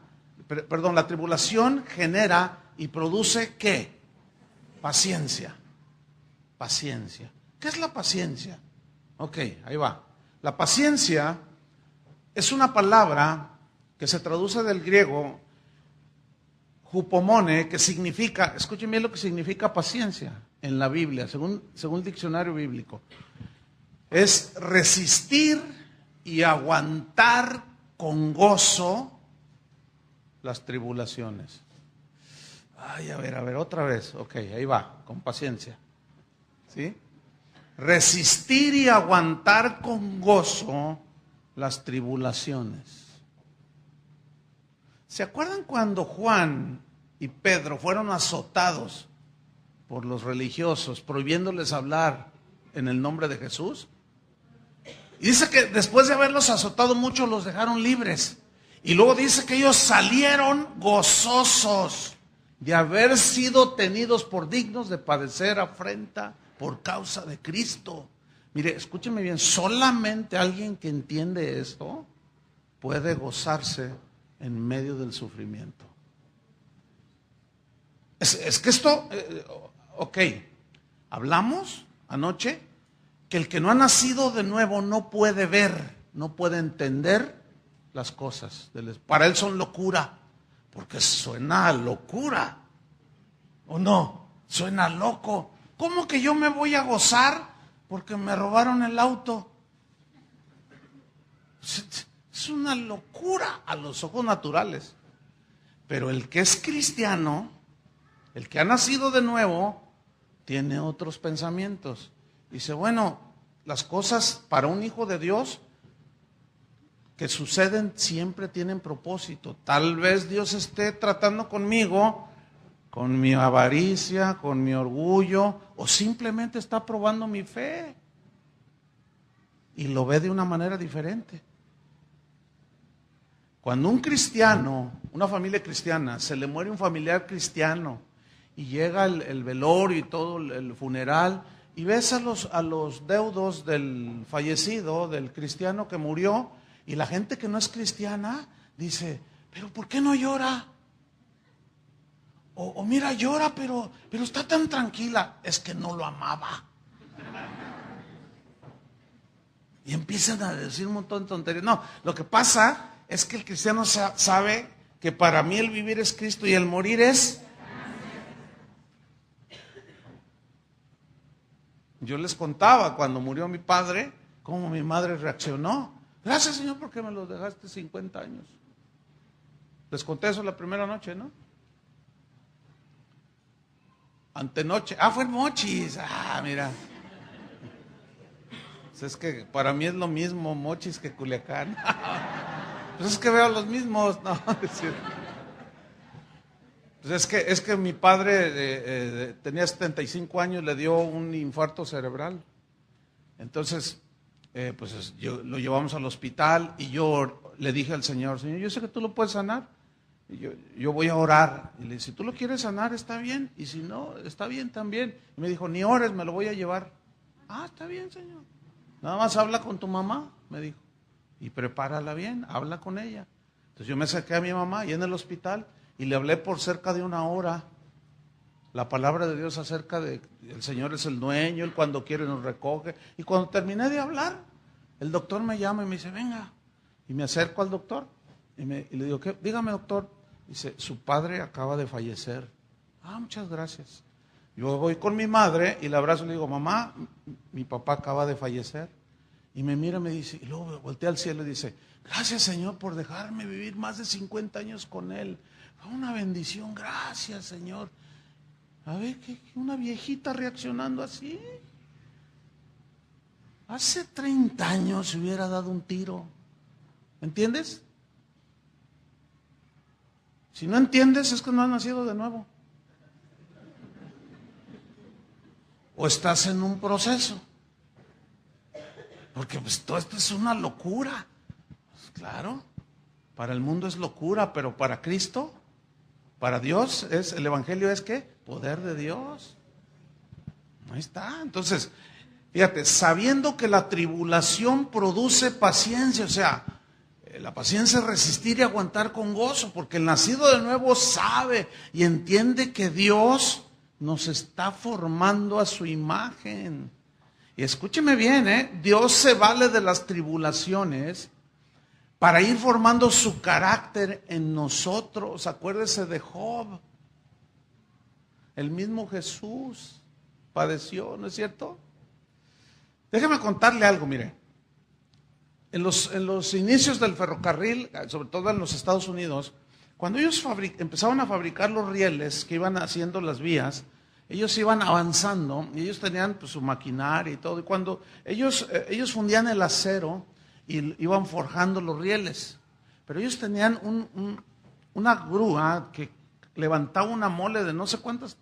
la tribulación genera y produce ¿qué? Paciencia. Paciencia. ¿Qué es la paciencia? Ok, ahí va. La paciencia es una palabra que se traduce del griego hupomone, que significa, escuchen bien lo que significa paciencia en la Biblia, según el diccionario bíblico. Es resistir y aguantar con gozo las tribulaciones. Ay, a ver, otra vez. Ok, ahí va, con paciencia. ¿Sí? Resistir y aguantar con gozo las tribulaciones. ¿Se acuerdan cuando Juan y Pedro fueron azotados por los religiosos, prohibiéndoles hablar en el nombre de Jesús? Y dice que después de haberlos azotado mucho, los dejaron libres. Y luego dice que ellos salieron gozosos de haber sido tenidos por dignos de padecer afrenta por causa de Cristo. Mire, escúcheme bien, solamente alguien que entiende esto puede gozarse en medio del sufrimiento. Es que esto, ok, hablamos anoche que el que no ha nacido de nuevo no puede ver, no puede entender las cosas. Para él son locura, porque suena a locura, ¿o no? Suena loco. ¿Cómo que yo me voy a gozar porque me robaron el auto? Es una locura a los ojos naturales. Pero el que es cristiano, el que ha nacido de nuevo, tiene otros pensamientos. Dice, bueno, las cosas para un hijo de Dios que suceden siempre tienen propósito. Tal vez Dios esté tratando conmigo, con mi avaricia, con mi orgullo, o simplemente está probando mi fe. Y lo ve de una manera diferente. Cuando un cristiano, una familia cristiana, se le muere un familiar cristiano y llega el velorio y todo el funeral y ves a los deudos del fallecido, del cristiano que murió, y la gente que no es cristiana dice, pero ¿por qué no llora? O mira, llora, pero está tan tranquila. Es que no lo amaba. Y empiezan a decir un montón de tonterías. No, lo que pasa es que el cristiano sabe que para mí el vivir es Cristo y el morir es... Yo les contaba cuando murió mi padre, cómo mi madre reaccionó. Gracias, Señor, porque me lo dejaste 50 años. Les conté eso la primera noche, ¿no? Antenoche. Fue en Mochis. Mira. Pues es que para mí es lo mismo Mochis que Culiacán. Pues es que veo los mismos. No, es cierto. Pues es que mi padre tenía 75 años, le dio un infarto cerebral. Entonces, pues lo llevamos al hospital y yo le dije al Señor, yo sé que tú lo puedes sanar. Y yo voy a orar. Y le dije, si tú lo quieres sanar, está bien. Y si no, está bien también. Y me dijo, ni ores, me lo voy a llevar. Está bien, Señor. Nada más habla con tu mamá, me dijo. Y prepárala bien, habla con ella. Entonces yo me acerqué a mi mamá y en el hospital y le hablé por cerca de una hora. La palabra de Dios acerca de el Señor es el dueño, Él cuando quiere nos recoge. Y cuando terminé de hablar, el doctor me llama y me dice, venga. Y me acerco al doctor y le digo, ¿qué? Dígame, doctor. Dice, su padre acaba de fallecer. Muchas gracias. Yo voy con mi madre y la abrazo y le digo, mamá, mi papá acaba de fallecer. Y me mira y me dice, y luego voltea al cielo y dice, gracias, Señor, por dejarme vivir más de 50 años con él. Fue una bendición, gracias, Señor. A ver, ¿qué una viejita reaccionando así? Hace 30 años se hubiera dado un tiro. ¿Entiendes? Si no entiendes, es que no has nacido de nuevo. O estás en un proceso. Porque pues todo esto es una locura. Pues, claro, para el mundo es locura, pero para Cristo, para Dios, el Evangelio es ¿qué? Poder de Dios. Ahí está. Entonces, fíjate, sabiendo que la tribulación produce paciencia, o sea, la paciencia es resistir y aguantar con gozo, porque el nacido de nuevo sabe y entiende que Dios nos está formando a su imagen. Y escúcheme bien, Dios se vale de las tribulaciones para ir formando su carácter en nosotros. Acuérdese de Job. El mismo Jesús padeció, ¿no es cierto? Déjeme contarle algo, mire. En los inicios del ferrocarril, sobre todo en los Estados Unidos, cuando ellos empezaban a fabricar los rieles que iban haciendo las vías, ellos iban avanzando y ellos tenían pues, su maquinaria y todo. Y cuando ellos fundían el acero y iban forjando los rieles, pero ellos tenían una grúa que levantaba una mole de no sé cuántas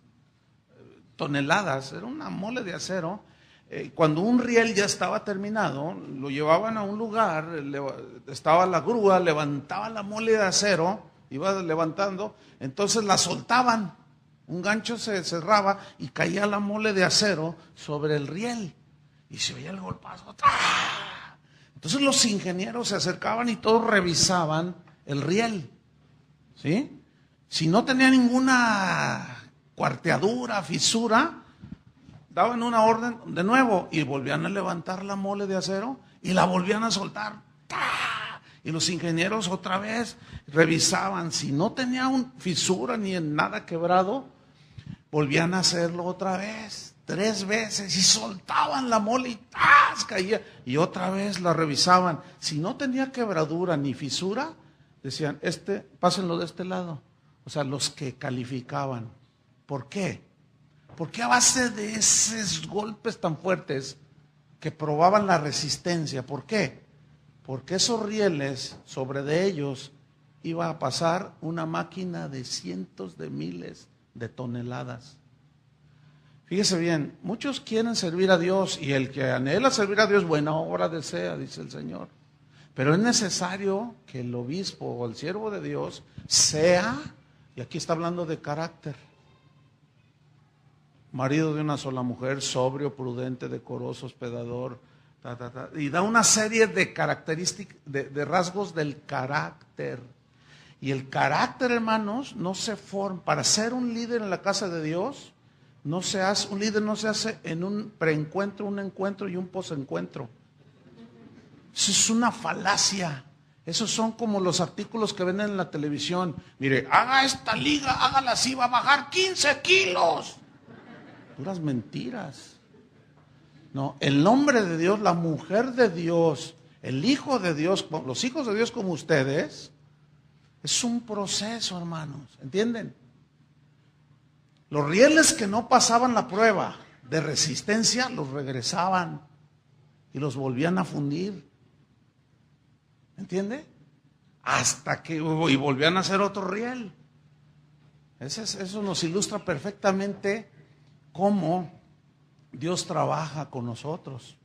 toneladas, era una mole de acero, cuando un riel ya estaba terminado, lo llevaban a un lugar, estaba la grúa, levantaba la mole de acero, iba levantando, entonces la soltaban, un gancho se cerraba y caía la mole de acero sobre el riel y se oía el golpazo. ¡Ah! Entonces los ingenieros se acercaban y todos revisaban el riel, ¿sí? Si no tenía ninguna cuarteadura, fisura, daban una orden de nuevo y volvían a levantar la mole de acero y la volvían a soltar. ¡Ah! Y los ingenieros otra vez revisaban. Si no tenía fisura ni en nada quebrado, volvían a hacerlo otra vez, 3 veces, y soltaban la mole y ¡tas! Caía. Y otra vez la revisaban. Si no tenía quebradura ni fisura, decían, pásenlo de este lado. O sea, los que calificaban. ¿Por qué? Porque a base de esos golpes tan fuertes que probaban la resistencia, ¿por qué? Porque esos rieles, sobre de ellos, iba a pasar una máquina de cientos de miles de toneladas. Fíjese bien, muchos quieren servir a Dios y el que anhela servir a Dios, buena obra desea, dice el Señor. Pero es necesario que el obispo o el siervo de Dios sea, y aquí está hablando de carácter, marido de una sola mujer, sobrio, prudente, decoroso, hospedador, y da una serie de características, de rasgos del carácter. Y el carácter, hermanos, no se forma. Para ser un líder en la casa de Dios, un líder no se hace en un preencuentro, un encuentro y un posencuentro. Eso es una falacia. Esos son como los artículos que ven en la televisión. Mire, haga esta liga, hágala así, va a bajar 15 kilos. Puras mentiras. No, el hombre de Dios, la mujer de Dios, el hijo de Dios, los hijos de Dios como ustedes, es un proceso, hermanos, ¿entienden? Los rieles que no pasaban la prueba de resistencia, los regresaban y los volvían a fundir. ¿Entiende? Hasta que y volvían a hacer otro riel. Eso nos ilustra perfectamente cómo Dios trabaja con nosotros.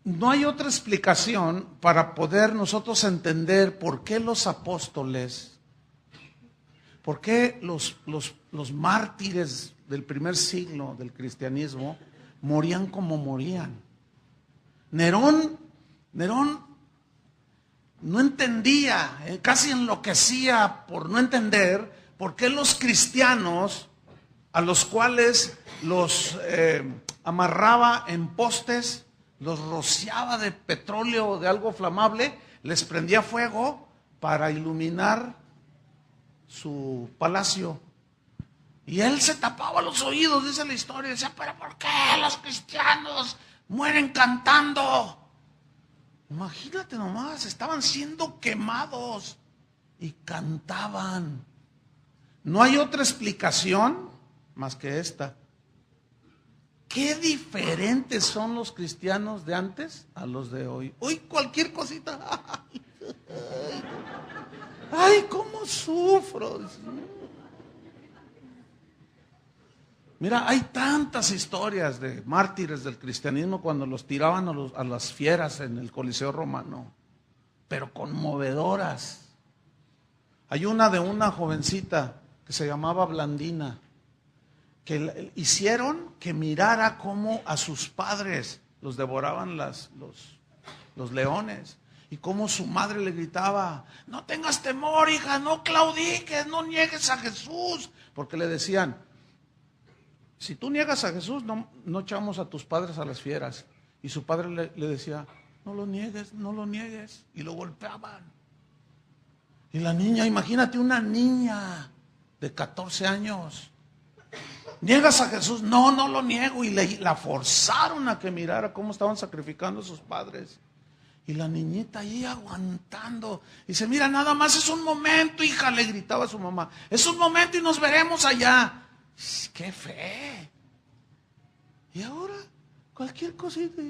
No hay otra explicación para poder nosotros entender por qué los apóstoles, por qué los mártires del primer siglo del cristianismo morían como morían. Nerón no entendía, casi enloquecía por no entender por qué los cristianos, a los cuales los amarraba en postes, los rociaba de petróleo o de algo flamable, les prendía fuego para iluminar su palacio. Y él se tapaba los oídos, dice la historia, y decía, pero ¿por qué los cristianos mueren cantando? Imagínate nomás, estaban siendo quemados y cantaban. No hay otra explicación más que esta. Qué diferentes son los cristianos de antes a los de hoy. Hoy cualquier cosita. Ay, cómo sufro. Mira, hay tantas historias de mártires del cristianismo cuando los tiraban a las fieras en el Coliseo Romano, pero conmovedoras. Hay una de una jovencita que se llamaba Blandina, que hicieron que mirara cómo a sus padres los devoraban los leones, y cómo su madre le gritaba, no tengas temor, hija, no claudiques, no niegues a Jesús, porque le decían, si tú niegas a Jesús, no echamos a tus padres a las fieras. Y su padre le decía, no lo niegues, no lo niegues. Y lo golpeaban. Y la niña, imagínate una niña de 14 años. ¿Niegas a Jesús? No, no lo niego. Y la forzaron a que mirara cómo estaban sacrificando a sus padres. Y la niñita ahí aguantando. Dice, mira, nada más es un momento, hija, le gritaba a su mamá. Es un momento y nos veremos allá. ¡Qué fe! Y ahora, cualquier cosita.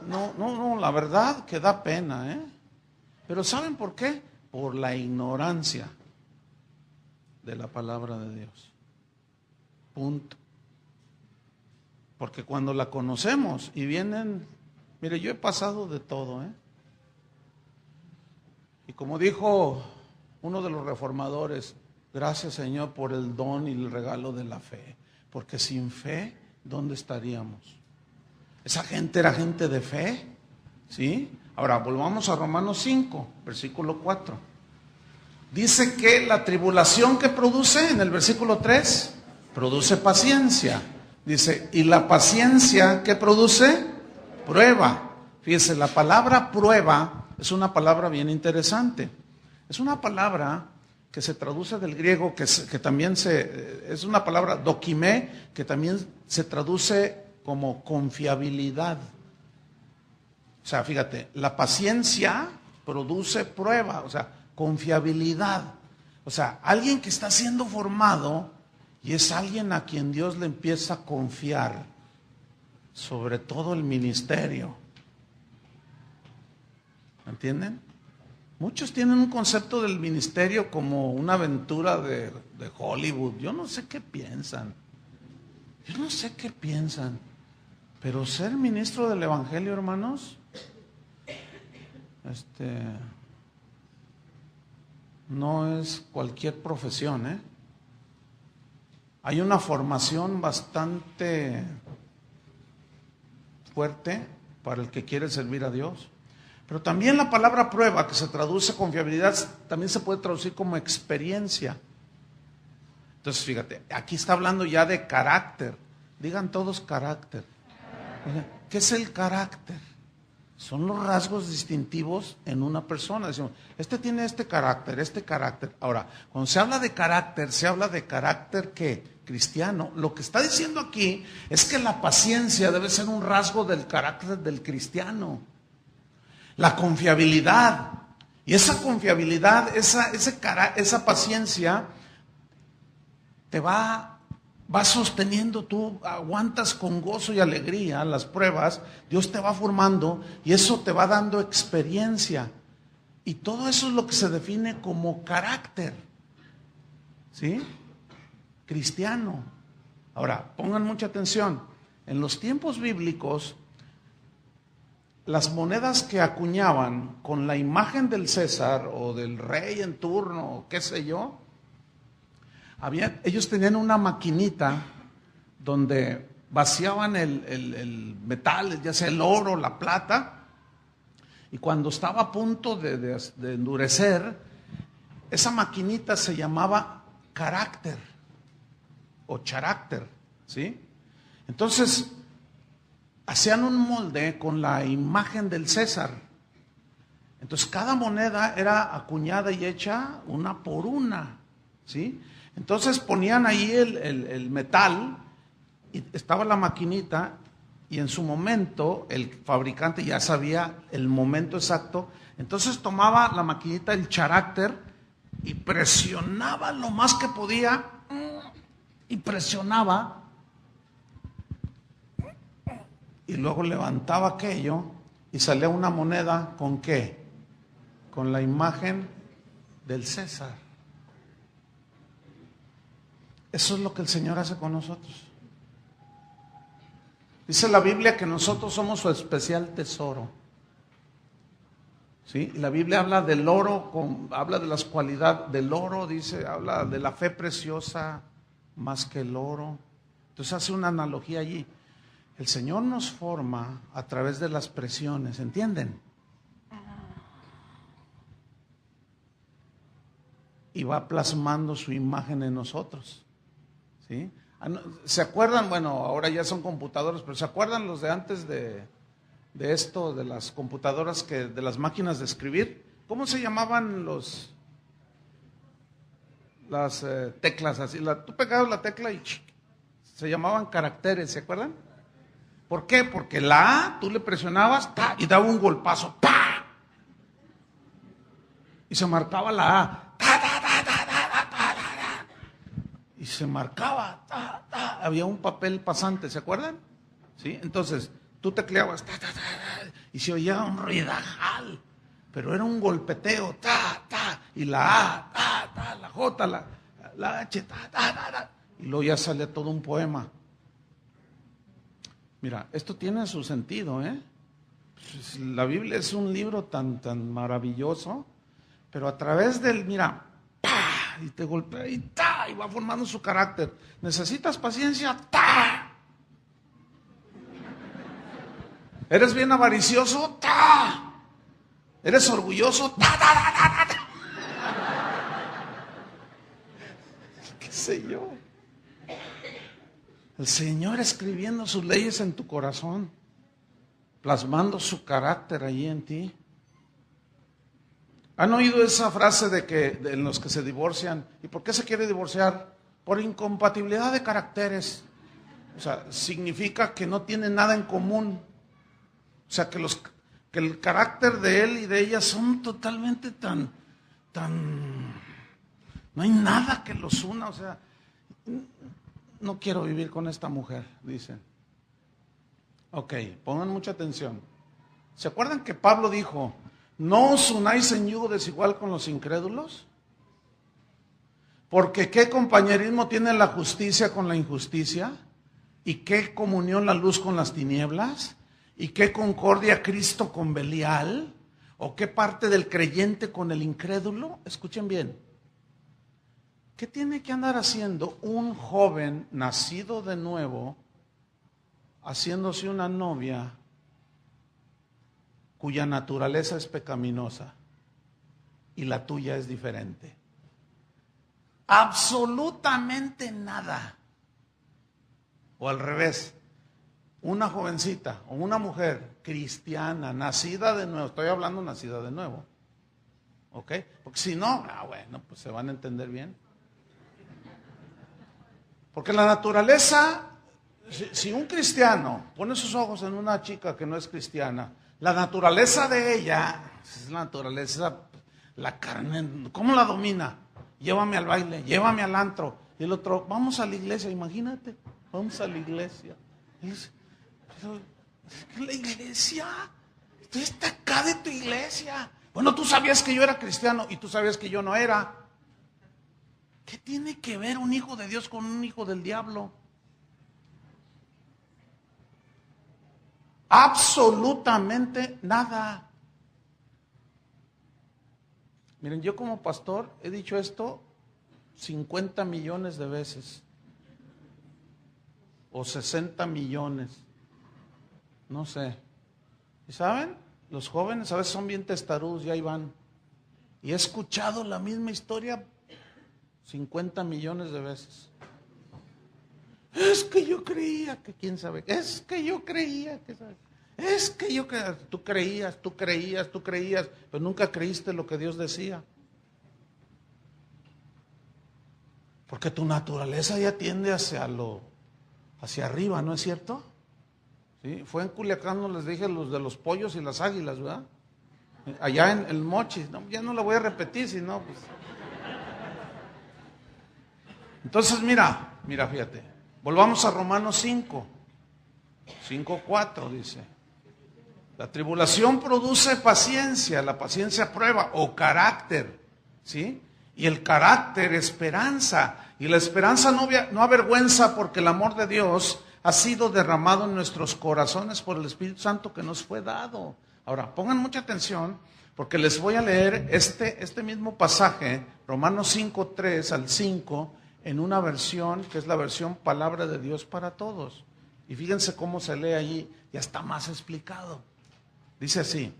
No, la verdad que da pena, ¿eh? Pero ¿saben por qué? Por la ignorancia de la palabra de Dios. Punto. Porque cuando la conocemos y vienen, mire, yo he pasado de todo, ¿eh? Y como dijo uno de los reformadores, gracias Señor por el don y el regalo de la fe, porque sin fe, ¿dónde estaríamos? Esa gente era gente de fe, ¿sí? Ahora, volvamos a Romanos 5, versículo 4. Dice que la tribulación que produce, en el versículo 3, produce paciencia. Dice, y la paciencia, ¿qué produce? Prueba. Fíjese, la palabra prueba es una palabra bien interesante. Es una palabra que se traduce del griego, que también es una palabra dokimé, que también se traduce como confiabilidad. O sea, fíjate, la paciencia produce prueba, o sea, confiabilidad. O sea, alguien que está siendo formado y es alguien a quien Dios le empieza a confiar sobre todo el ministerio. ¿Entienden? Muchos tienen un concepto del ministerio como una aventura de Hollywood. Yo no sé qué piensan. Pero ser ministro del evangelio, hermanos, no es cualquier profesión, ¿eh? Hay una formación bastante fuerte para el que quiere servir a Dios. Pero también la palabra prueba, que se traduce confiabilidad, también se puede traducir como experiencia. Entonces, fíjate, aquí está hablando ya de carácter. Digan todos carácter. ¿Qué es el carácter? Son los rasgos distintivos en una persona. Decimos, este tiene este carácter, este carácter. Ahora, cuando se habla de carácter, se habla de carácter ¿qué? Cristiano. Lo que está diciendo aquí es que la paciencia debe ser un rasgo del carácter del cristiano. La confiabilidad. Y esa confiabilidad, esa paciencia te va sosteniendo, tú aguantas con gozo y alegría las pruebas, Dios te va formando y eso te va dando experiencia. Y todo eso es lo que se define como carácter, ¿sí? Cristiano. Ahora, pongan mucha atención. En los tiempos bíblicos, las monedas que acuñaban con la imagen del César o del rey en turno, o qué sé yo, ellos tenían una maquinita donde vaciaban el metal, ya sea el oro, la plata, y cuando estaba a punto de endurecer, esa maquinita se llamaba carácter o charácter, ¿sí? Entonces, hacían un molde con la imagen del César. Entonces, cada moneda era acuñada y hecha una por una, ¿sí? Entonces ponían ahí el metal y estaba la maquinita y en su momento el fabricante ya sabía el momento exacto. Entonces tomaba la maquinita el charácter y presionaba lo más que podía y presionaba y luego levantaba aquello y salía una moneda ¿con qué? Con la imagen del César. Eso es lo que el Señor hace con nosotros. Dice la Biblia que nosotros somos su especial tesoro. ¿Sí? Y la Biblia habla del oro, habla de las cualidades del oro, habla de la fe preciosa más que el oro. Entonces hace una analogía allí. El Señor nos forma a través de las presiones, ¿entienden? Y va plasmando su imagen en nosotros. ¿Sí? ¿Se acuerdan? Bueno, ahora ya son computadoras, pero ¿se acuerdan los de antes de esto, de las computadoras, de las máquinas de escribir? ¿Cómo se llamaban las teclas así? Tú pegabas la tecla y se llamaban caracteres, ¿se acuerdan? ¿Por qué? Porque la A tú le presionabas y daba un golpazo, ¡pa! Y se marcaba la A. Y se marcaba, había un papel pasante, ¿se acuerdan? ¿Sí? Entonces, tú tecleabas, y se oía un ruidajal, pero era un golpeteo, y la A, la J, la H, y luego ya salía todo un poema. Mira, esto tiene su sentido, ¿eh? Pues, la Biblia es un libro tan maravilloso, pero a través del, mira, ¡pah! Y te golpea y ¡ta! Y va formando su carácter. ¿Necesitas paciencia? ¡Ta! ¿Eres bien avaricioso? ¡Ta! ¿Eres orgulloso? ¡Ta, ta, ta, ta, ta! ¿Qué sé yo? El Señor escribiendo sus leyes en tu corazón, plasmando su carácter allí en ti. ¿Han oído esa frase de los que se divorcian? ¿Y por qué se quiere divorciar? Por incompatibilidad de caracteres. O sea, significa que no tienen nada en común. O sea, que el carácter de él y de ella son totalmente no hay nada que los una. O sea, no quiero vivir con esta mujer, dicen. Ok, pongan mucha atención. ¿Se acuerdan que Pablo dijo, no os unáis en yugo desigual con los incrédulos? Porque ¿qué compañerismo tiene la justicia con la injusticia? ¿Y qué comunión la luz con las tinieblas? ¿Y qué concordia Cristo con Belial? ¿O qué parte del creyente con el incrédulo? Escuchen bien. ¿Qué tiene que andar haciendo un joven nacido de nuevo, haciéndose una novia cuya naturaleza es pecaminosa y la tuya es diferente? Absolutamente nada. O al revés, una jovencita o una mujer cristiana, nacida de nuevo, estoy hablando nacida de nuevo, ¿ok? Porque si no, bueno, pues se van a entender bien. Porque la naturaleza, si un cristiano pone sus ojos en una chica que no es cristiana, la naturaleza de ella, es la naturaleza, la carne, ¿cómo la domina? Llévame al baile, llévame al antro. Y el otro, vamos a la iglesia, imagínate, vamos a la iglesia. Y dice, pero, ¿es que la iglesia? Tú estás acá de tu iglesia. Bueno, tú sabías que yo era cristiano y tú sabías que yo no era. ¿Qué tiene que ver un hijo de Dios con un hijo del diablo? Absolutamente nada. Miren, yo como pastor he dicho esto 50 millones de veces. O 60 millones. No sé. ¿Y saben? Los jóvenes a veces son bien testarudos y ahí van. Y he escuchado la misma historia 50 millones de veces. Es que yo creía que quién sabe. Es que yo creía que sabe. Es que yo creía. Tú creías, pero nunca creíste lo que Dios decía. Porque tu naturaleza ya tiende hacia arriba, ¿no es cierto? ¿Sí? Fue en Culiacán, no les dije los de los pollos y las águilas, ¿verdad? Allá en el Mochis, no, ya no la voy a repetir, si no, pues. Entonces, mira, fíjate. Volvamos a Romanos 5:4 dice. La tribulación produce paciencia, la paciencia prueba o carácter, ¿sí? Y el carácter, esperanza. Y la esperanza no avergüenza porque el amor de Dios ha sido derramado en nuestros corazones por el Espíritu Santo que nos fue dado. Ahora, pongan mucha atención porque les voy a leer este mismo pasaje, Romanos 5:3 al 5, en una versión que es la versión Palabra de Dios para Todos. Y fíjense cómo se lee allí, ya está más explicado. Dice así,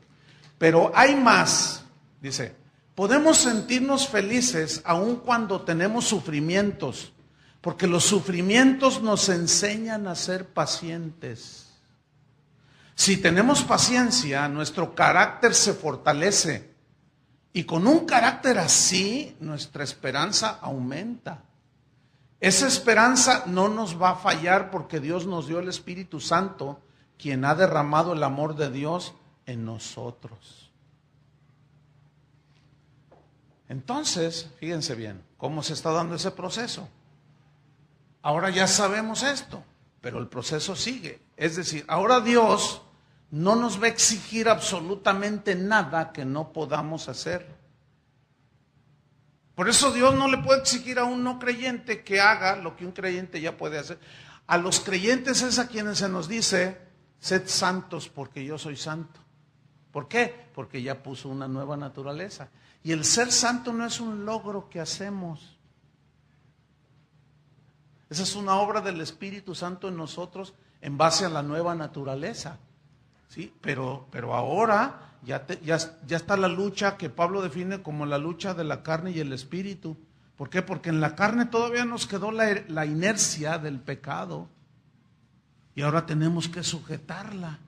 pero hay más, dice, podemos sentirnos felices aun cuando tenemos sufrimientos, porque los sufrimientos nos enseñan a ser pacientes. Si tenemos paciencia, nuestro carácter se fortalece, y con un carácter así, nuestra esperanza aumenta. Esa esperanza no nos va a fallar porque Dios nos dio el Espíritu Santo, quien ha derramado el amor de Dios en nosotros. Entonces, fíjense bien, ¿cómo se está dando ese proceso? Ahora ya sabemos esto, pero el proceso sigue. Es decir, ahora Dios no nos va a exigir absolutamente nada que no podamos hacer. Por eso Dios no le puede exigir a un no creyente que haga lo que un creyente ya puede hacer. A los creyentes es a quienes se nos dice, sed santos porque yo soy santo. ¿Por qué? Porque ya puso una nueva naturaleza. Y el ser santo no es un logro que hacemos. Esa es una obra del Espíritu Santo en nosotros en base a la nueva naturaleza. ¿Sí? Pero ahora ya está la lucha que Pablo define como la lucha de la carne y el espíritu. ¿Por qué? Porque en la carne todavía nos quedó la inercia del pecado y ahora tenemos que sujetarla.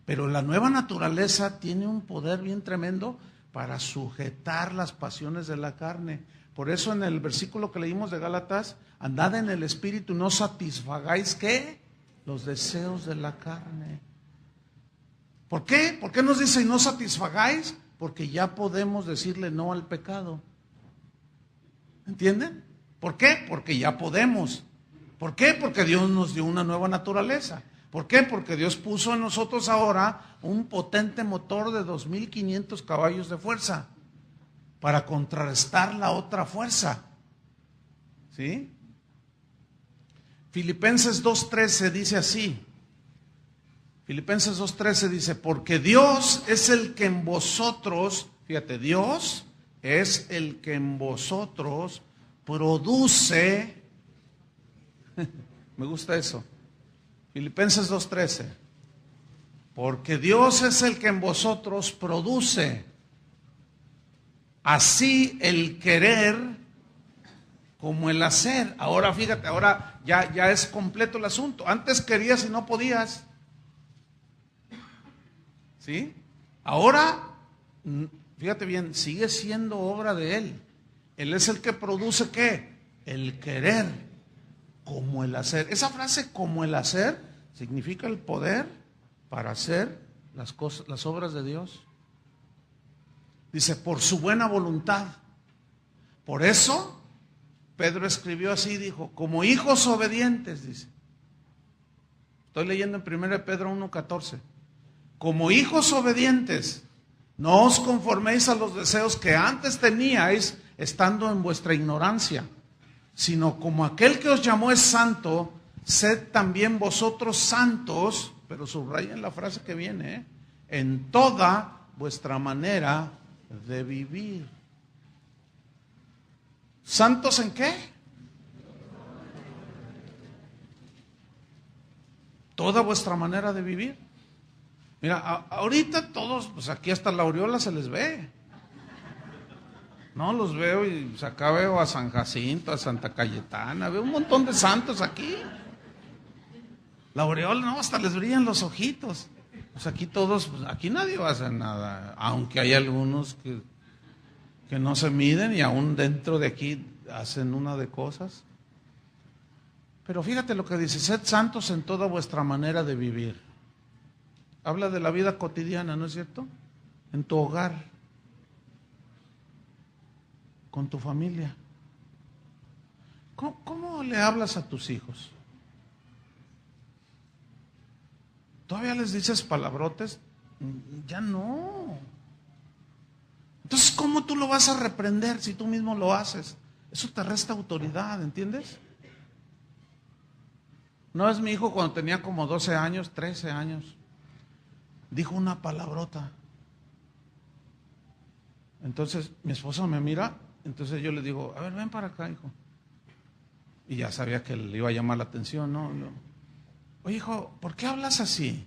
Pero la nueva naturaleza tiene un poder bien tremendo para sujetar las pasiones de la carne. Por eso en el versículo que leímos de Gálatas, andad en el espíritu, no satisfagáis ¿qué? Los deseos de la carne. ¿Por qué? ¿Por qué nos dice y no satisfagáis? Porque ya podemos decirle no al pecado. ¿Entienden? ¿Por qué? Porque ya podemos. ¿Por qué? Porque Dios nos dio una nueva naturaleza. ¿Por qué? Porque Dios puso en nosotros ahora un potente motor de 2500 caballos de fuerza para contrarrestar la otra fuerza. ¿Sí? Filipenses 2:13 dice así. Filipenses 2:13 dice, porque Dios es el que en vosotros, fíjate, Dios es el que en vosotros produce, me gusta eso, Filipenses 2:13, porque Dios es el que en vosotros produce, así el querer como el hacer. Ahora fíjate, ahora ya es completo el asunto. Antes querías y no podías. ¿Sí? Ahora, fíjate bien, sigue siendo obra de Él. Él es el que produce ¿qué? El querer como el hacer. Esa frase como el hacer significa el poder para hacer las cosas, las obras de Dios. Dice, por su buena voluntad. Por eso, Pedro escribió así, dijo, como hijos obedientes, dice. Estoy leyendo en 1 Pedro 1:14. Como hijos obedientes, no os conforméis a los deseos que antes teníais estando en vuestra ignorancia, sino como aquel que os llamó es santo, sed también vosotros santos, pero subrayen la frase que viene, en toda vuestra manera de vivir. ¿Santos en qué? Toda vuestra manera de vivir. Mira, ahorita todos, pues aquí hasta la aureola se les ve. No, los veo y pues acá veo a San Jacinto, a Santa Cayetana, veo un montón de santos aquí. La aureola, no, hasta les brillan los ojitos. Pues aquí todos, pues aquí nadie va a hacer nada, aunque hay algunos que no se miden y aún dentro de aquí hacen una de cosas. Pero fíjate lo que dice, sed santos en toda vuestra manera de vivir. Habla de la vida cotidiana, ¿no es cierto? En tu hogar, con tu familia. ¿Cómo le hablas a tus hijos? ¿Todavía les dices palabrotes? Ya no. Entonces, ¿cómo tú lo vas a reprender si tú mismo lo haces? Eso te resta autoridad, ¿entiendes? Una vez mi hijo cuando tenía como 12 años, 13 años, dijo una palabrota. Entonces mi esposa me mira, entonces yo le digo, a ver, ven para acá, hijo. Y ya sabía que le iba a llamar la atención, ¿no? Oye, hijo, ¿por qué hablas así?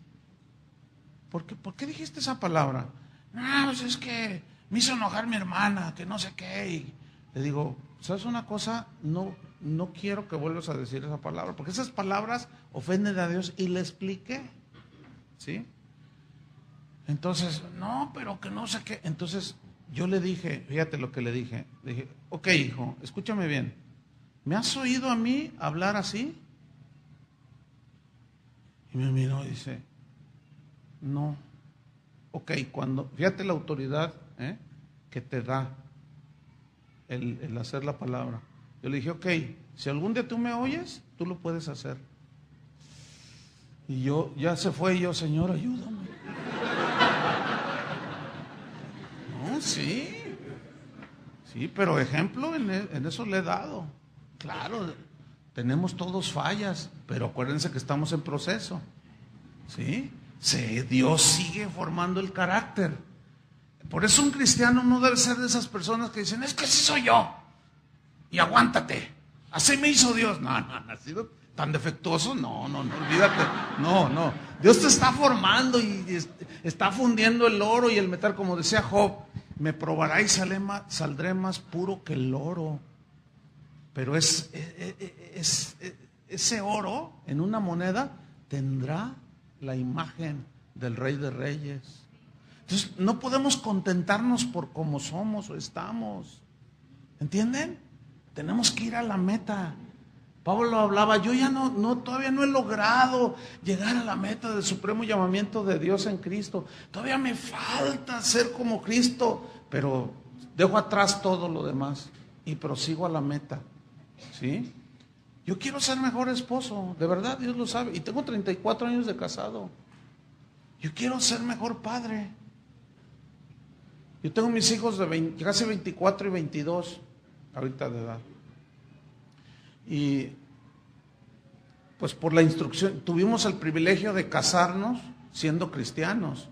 ¿Por qué dijiste esa palabra? No, pues es que me hizo enojar mi hermana, que no sé qué. Y le digo, ¿sabes una cosa? No quiero que vuelvas a decir esa palabra, porque esas palabras ofenden a Dios, y le expliqué, ¿sí? Entonces, no, pero que no sé qué. Entonces yo le dije, fíjate lo que le dije. Le dije, ok, hijo, escúchame bien. ¿Me has oído a mí hablar así? Y me miró y dice, no. Ok, fíjate la autoridad que te da el hacer la palabra. Yo le dije, ok, si algún día tú me oyes, tú lo puedes hacer. Y yo, ya se fue, y yo, Señor, ayúdame. No, sí, pero ejemplo en eso le he dado. Claro, Tenemos todos fallas, pero acuérdense que estamos en proceso. ¿Sí? Sí, Dios sigue formando el carácter. Por eso un cristiano no debe ser de esas personas que dicen, es que así soy yo. Y aguántate. Así me hizo Dios. No, ha sido tan defectuoso. No, olvídate. No. Dios te está formando y está fundiendo el oro y el metal, como decía Job. Me probará y saldré más puro que el oro. Pero ese oro en una moneda tendrá la imagen del Rey de Reyes. Entonces no podemos contentarnos por cómo somos o estamos. ¿Entienden? Tenemos que ir a la meta. Pablo hablaba, yo ya todavía no he logrado llegar a la meta del supremo llamamiento de Dios en Cristo. Todavía me falta ser como Cristo, pero dejo atrás todo lo demás y prosigo a la meta. ¿Sí? Yo quiero ser mejor esposo, de verdad, Dios lo sabe. Y tengo 34 años de casado. Yo quiero ser mejor padre. Yo tengo mis hijos de casi 24 y 22 ahorita de edad. Y pues por la instrucción, tuvimos el privilegio de casarnos siendo cristianos.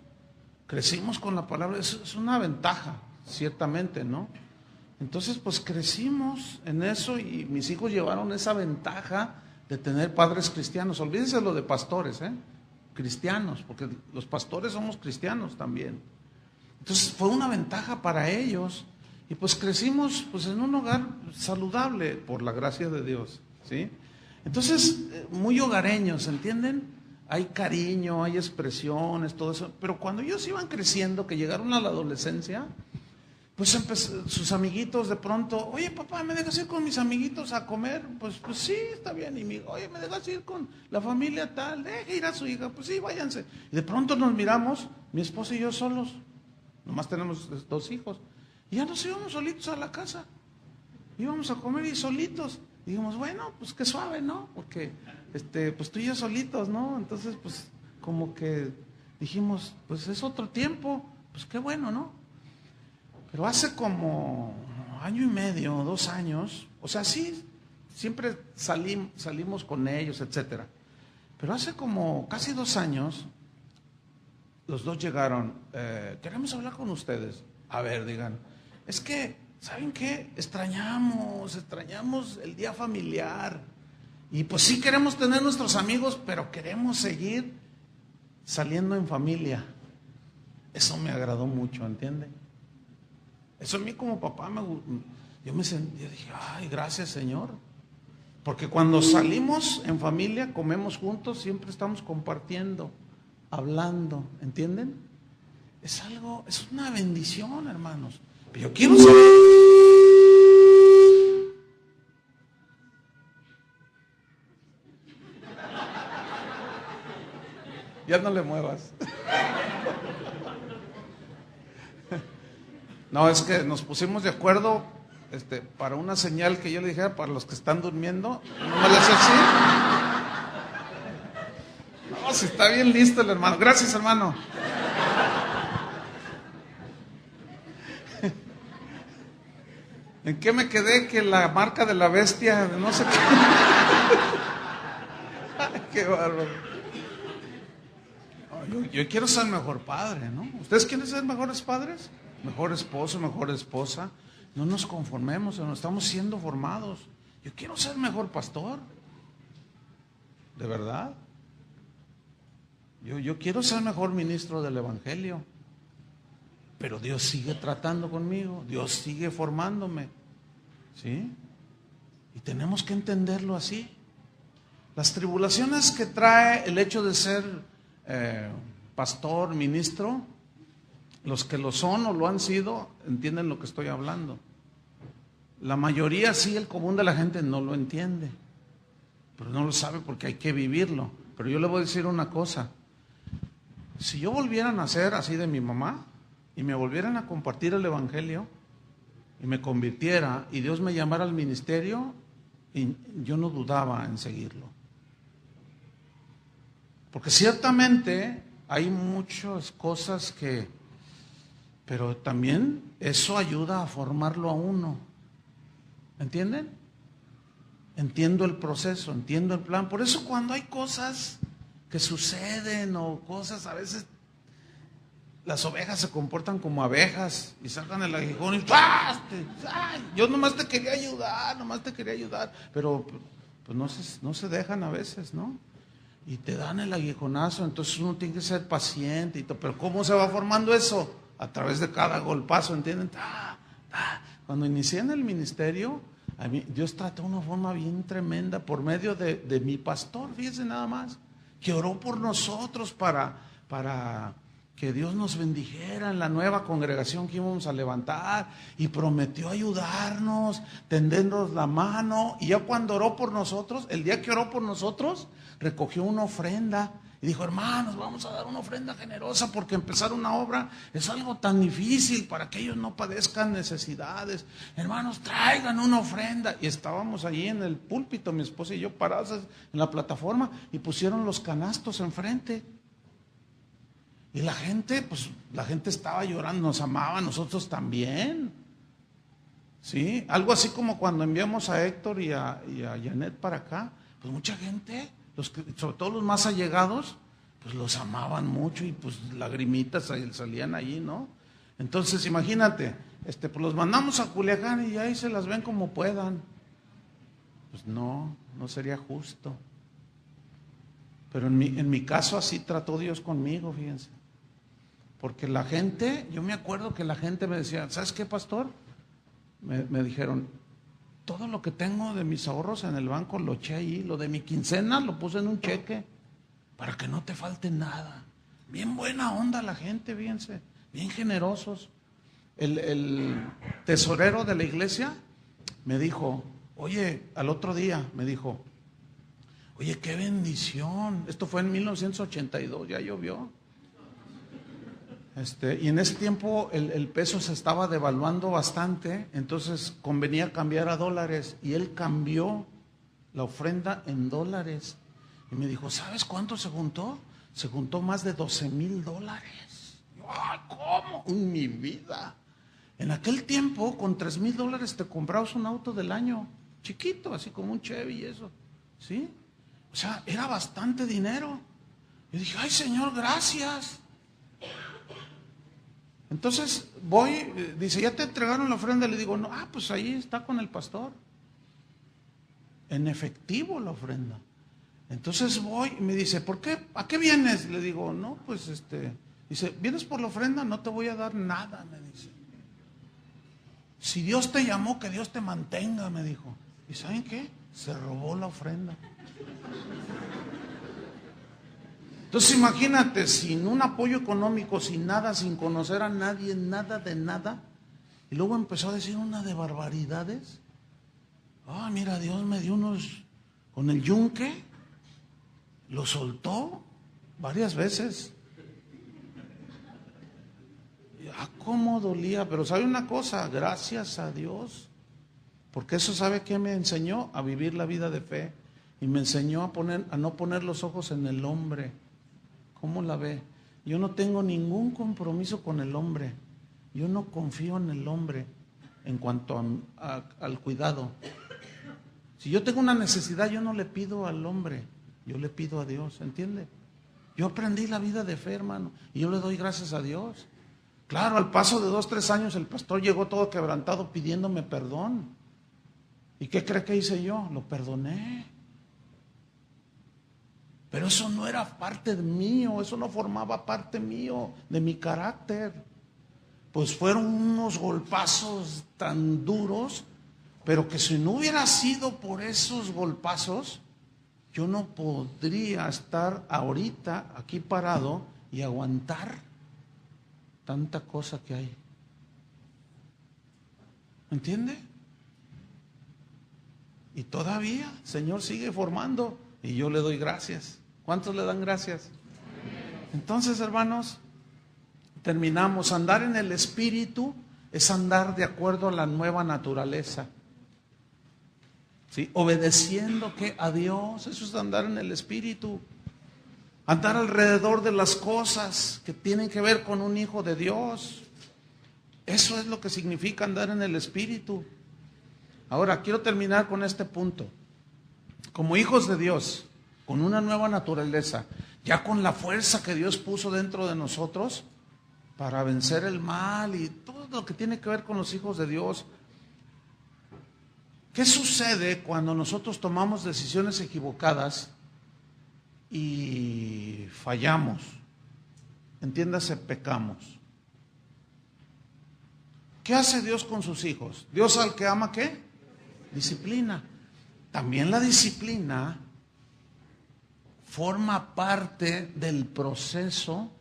Crecimos con la palabra, es una ventaja, ciertamente, ¿no? Entonces pues crecimos en eso y mis hijos llevaron esa ventaja de tener padres cristianos. Olvídense lo de pastores, cristianos, porque los pastores somos cristianos también. Entonces fue una ventaja para ellos. Y pues crecimos pues en un hogar saludable por la gracia de Dios, ¿sí? Entonces, muy hogareños, ¿entienden? Hay cariño, hay expresiones, todo eso. Pero cuando ellos iban creciendo, que llegaron a la adolescencia, pues sus amiguitos de pronto, oye papá, ¿me dejas ir con mis amiguitos a comer? Pues sí, está bien. Y oye, ¿me dejas ir con la familia tal? Deje ir a su hija, pues sí, váyanse. Y de pronto nos miramos, mi esposa y yo solos, nomás tenemos 2 hijos. Y ya nos íbamos solitos a la casa. Íbamos a comer y solitos. Y dijimos, bueno, pues qué suave, ¿no? Porque pues tú y yo solitos, ¿no? Entonces, pues como que dijimos, pues es otro tiempo, pues qué bueno, ¿no? Pero hace como 1 año y medio, 2 años, o sea, sí, siempre salimos con ellos, etcétera. Pero hace como casi 2 años, los 2 llegaron, queremos hablar con ustedes. A ver, digan, es que, ¿saben qué? Extrañamos el día familiar. Y pues sí queremos tener nuestros amigos, pero queremos seguir saliendo en familia. Eso me agradó mucho, ¿entienden? Eso a mí como papá yo dije, ay, gracias Señor. Porque cuando salimos en familia, comemos juntos, siempre estamos compartiendo, hablando, ¿entienden? Es una bendición, hermanos. Pero yo quiero saber. Ya no le muevas. No, es que nos pusimos de acuerdo para una señal que yo le dijera para los que están durmiendo. ¿No me lo hace así? No, si está bien listo el hermano. Gracias, hermano. ¿En qué me quedé? Que la marca de la bestia, no sé qué. Ay, qué bárbaro. Yo quiero ser mejor padre, ¿no? ¿Ustedes quieren ser mejores padres? Mejor esposo, mejor esposa. No nos conformemos, no estamos siendo formados. Yo quiero ser mejor pastor. ¿De verdad? Yo quiero ser mejor ministro del Evangelio. Pero Dios sigue tratando conmigo, Dios sigue formándome, ¿sí? Y tenemos que entenderlo así. Las tribulaciones que trae el hecho de ser pastor, ministro, los que lo son o lo han sido, entienden lo que estoy hablando. La mayoría sí, el común de la gente no lo entiende, pero no lo sabe porque hay que vivirlo. Pero yo le voy a decir una cosa, si yo volviera a nacer así de mi mamá, y me volvieran a compartir el Evangelio y me convirtiera y Dios me llamara al ministerio, y yo no dudaba en seguirlo. Porque ciertamente hay muchas cosas pero también eso ayuda a formarlo a uno. ¿Entienden? entiendo el proceso, entiendo el plan. Por eso cuando hay cosas que suceden o cosas, a veces las ovejas se comportan como abejas y sacan el aguijón y ¡paz! ¡Ay! Yo nomás te quería ayudar, pero pues no se dejan a veces, ¿no? Y te dan el aguijonazo, entonces uno tiene que ser paciente y todo. Pero ¿cómo se va formando eso? A través de cada golpazo, ¿entienden? Cuando inicié en el ministerio, a mí, Dios trató de una forma bien tremenda por medio de mi pastor, fíjense nada más, que oró por nosotros para que Dios nos bendijera en la nueva congregación que íbamos a levantar, y prometió ayudarnos, tendernos la mano. Y ya cuando oró por nosotros, el día que oró por nosotros, recogió una ofrenda y dijo: hermanos, vamos a dar una ofrenda generosa, porque empezar una obra es algo tan difícil para que ellos no padezcan necesidades. Hermanos, traigan una ofrenda. Y estábamos allí en el púlpito, mi esposa y yo, parados en la plataforma, y pusieron los canastos enfrente. Y la gente estaba llorando, nos amaba, nosotros también. ¿Sí? Algo así como cuando enviamos a Héctor y a Janet para acá, pues mucha gente, sobre todo los más allegados, pues los amaban mucho y pues lagrimitas salían allí, ¿no? Entonces imagínate, pues los mandamos a Culiacán y ahí se las ven como puedan. Pues no sería justo. Pero en mi caso así trató Dios conmigo, fíjense. Porque la gente, yo me acuerdo que la gente me decía: ¿sabes qué, pastor? Me dijeron: todo lo que tengo de mis ahorros en el banco lo eché ahí, lo de mi quincena lo puse en un cheque, para que no te falte nada. Bien buena onda la gente, fíjense, bien generosos. El tesorero de la iglesia me dijo, al otro día me dijo: oye, qué bendición. Esto fue en 1982, ya llovió. Y en ese tiempo el peso se estaba devaluando bastante, entonces convenía cambiar a dólares, y él cambió la ofrenda en dólares. Y me dijo: ¿sabes cuánto se juntó? Se juntó más de $12,000. ¡Ay, cómo! En mi vida. En aquel tiempo, con $3,000 te comprabas un auto del año, chiquito, así como un Chevy y eso, ¿sí? O sea, era bastante dinero. Yo dije: ay, Señor, gracias. Entonces dice: ¿ya te entregaron la ofrenda? Le digo: no, pues ahí está con el pastor. En efectivo la ofrenda. Entonces voy y me dice: ¿por qué? ¿A qué vienes? Le digo: no, pues dice: ¿vienes por la ofrenda? No te voy a dar nada, me dice. Si Dios te llamó, que Dios te mantenga, me dijo. ¿Y saben qué? Se robó la ofrenda. Entonces imagínate, sin un apoyo económico, sin nada, sin conocer a nadie, nada de nada, y luego empezó a decir una de barbaridades. Mira, Dios me dio unos, con el yunque, lo soltó varias veces. Cómo dolía, pero ¿sabe una cosa? Gracias a Dios, porque eso, ¿sabe qué me enseñó? A vivir la vida de fe, y me enseñó a no poner los ojos en el hombre. ¿Cómo la ve? Yo no tengo ningún compromiso con el hombre. Yo no confío en el hombre en cuanto al cuidado. Si yo tengo una necesidad, yo no le pido al hombre, yo le pido a Dios, ¿entiende? Yo aprendí la vida de fe, hermano, y yo le doy gracias a Dios. Claro, al paso de 2-3 años el pastor llegó todo quebrantado pidiéndome perdón. ¿Y qué cree que hice yo? Lo perdoné. Pero eso no era parte mío, eso no formaba parte mío, de mi carácter. Pues fueron unos golpazos tan duros, pero que si no hubiera sido por esos golpazos, yo no podría estar ahorita aquí parado y aguantar tanta cosa que hay. ¿Entiende? Y todavía el Señor sigue formando, y yo le doy gracias. ¿Cuántos le dan gracias? Entonces, hermanos, terminamos. Andar en el Espíritu es andar de acuerdo a la nueva naturaleza, ¿sí? Obedeciendo a Dios. Eso es andar en el Espíritu. Andar alrededor de las cosas que tienen que ver con un hijo de Dios. Eso es lo que significa andar en el Espíritu. Ahora, quiero terminar con este punto. como hijos de Dios, con una nueva naturaleza, ya con la fuerza que Dios puso dentro de nosotros para vencer el mal y todo lo que tiene que ver con los hijos de Dios. ¿Qué sucede cuando nosotros tomamos decisiones equivocadas y fallamos? Entiéndase, pecamos. ¿Qué hace Dios con sus hijos? Dios al que ama, ¿qué? Disciplina. También la disciplina forma parte del proceso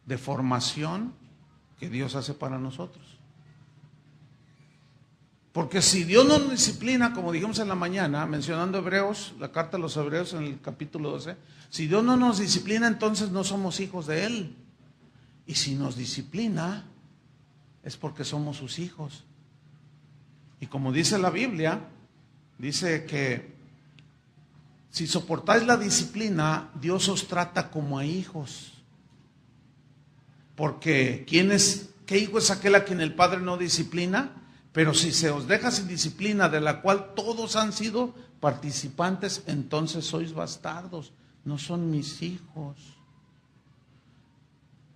de formación que Dios hace para nosotros. Porque si Dios nos disciplina, como dijimos en la mañana, mencionando Hebreos, la carta a los Hebreos en el capítulo 12, si Dios no nos disciplina, entonces no somos hijos de Él. Y si nos disciplina, es porque somos sus hijos. Y como dice la Biblia, dice que si soportáis la disciplina, Dios os trata como a hijos. Porque ¿qué hijo es aquel a quien el Padre no disciplina? Pero si se os deja sin disciplina, de la cual todos han sido participantes, entonces sois bastardos, no son mis hijos.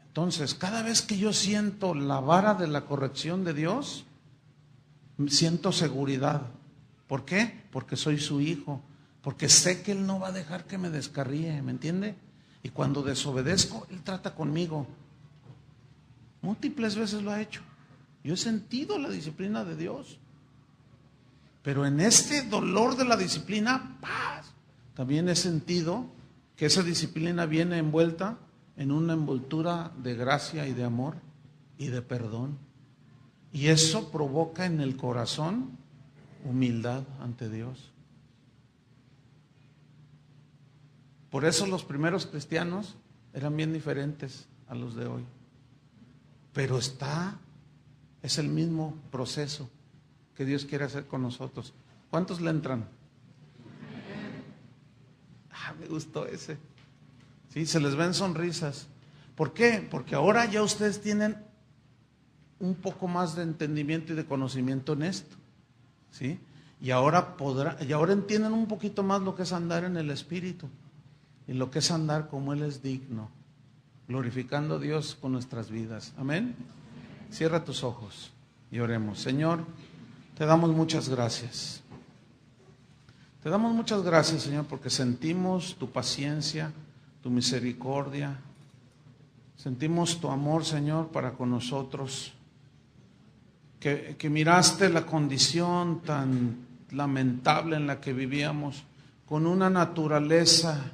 Entonces, cada vez que yo siento la vara de la corrección de Dios, siento seguridad. ¿Por qué? Porque soy su hijo, porque sé que Él no va a dejar que me descarríe, ¿me entiende? Y cuando desobedezco, Él trata conmigo. Múltiples veces lo ha hecho. Yo he sentido la disciplina de Dios. Pero en este dolor de la disciplina, ¡paz!, también he sentido que esa disciplina viene envuelta en una envoltura de gracia y de amor y de perdón. Y eso provoca en el corazón humildad ante Dios. Por eso los primeros cristianos eran bien diferentes a los de hoy. Pero es el mismo proceso que Dios quiere hacer con nosotros. ¿Cuántos le entran? Me gustó ese. Sí, se les ven sonrisas. ¿Por qué? Porque ahora ya ustedes tienen un poco más de entendimiento y de conocimiento en esto. ¿Sí? Y ahora entienden un poquito más lo que es andar en el Espíritu y lo que es andar como Él es digno, glorificando a Dios con nuestras vidas. Amén. Cierra tus ojos y oremos. Señor, te damos muchas gracias. Te damos muchas gracias, Señor, porque sentimos tu paciencia, tu misericordia. Sentimos tu amor, Señor, para con nosotros. Que miraste la condición tan lamentable en la que vivíamos, con una naturaleza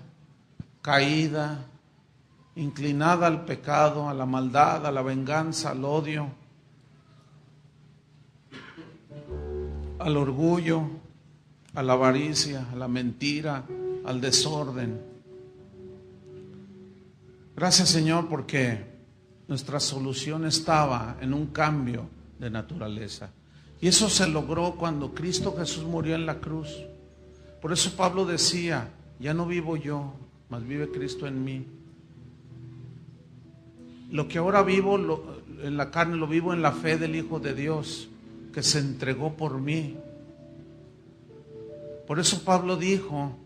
caída, inclinada al pecado, a la maldad, a la venganza, al odio, al orgullo, a la avaricia, a la mentira, al desorden. Gracias, Señor, porque nuestra solución estaba en un cambio de naturaleza. Y eso se logró cuando Cristo Jesús murió en la cruz. Por eso Pablo decía, ya no vivo yo, mas vive Cristo en mí. Lo que ahora vivo en la carne, lo vivo en la fe del Hijo de Dios, que se entregó por mí. Por eso Pablo dijo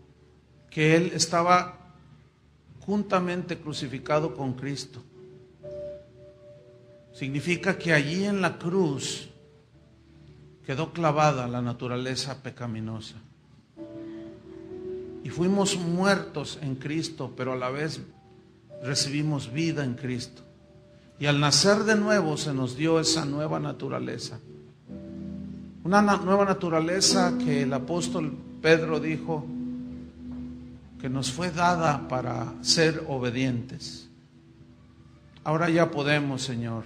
que él estaba juntamente crucificado con Cristo. Significa que allí en la cruz quedó clavada la naturaleza pecaminosa. Y fuimos muertos en Cristo, pero a la vez recibimos vida en Cristo. Y al nacer de nuevo se nos dio esa nueva naturaleza. Una nueva naturaleza que el apóstol Pedro dijo que nos fue dada para ser obedientes. Ahora ya podemos, Señor,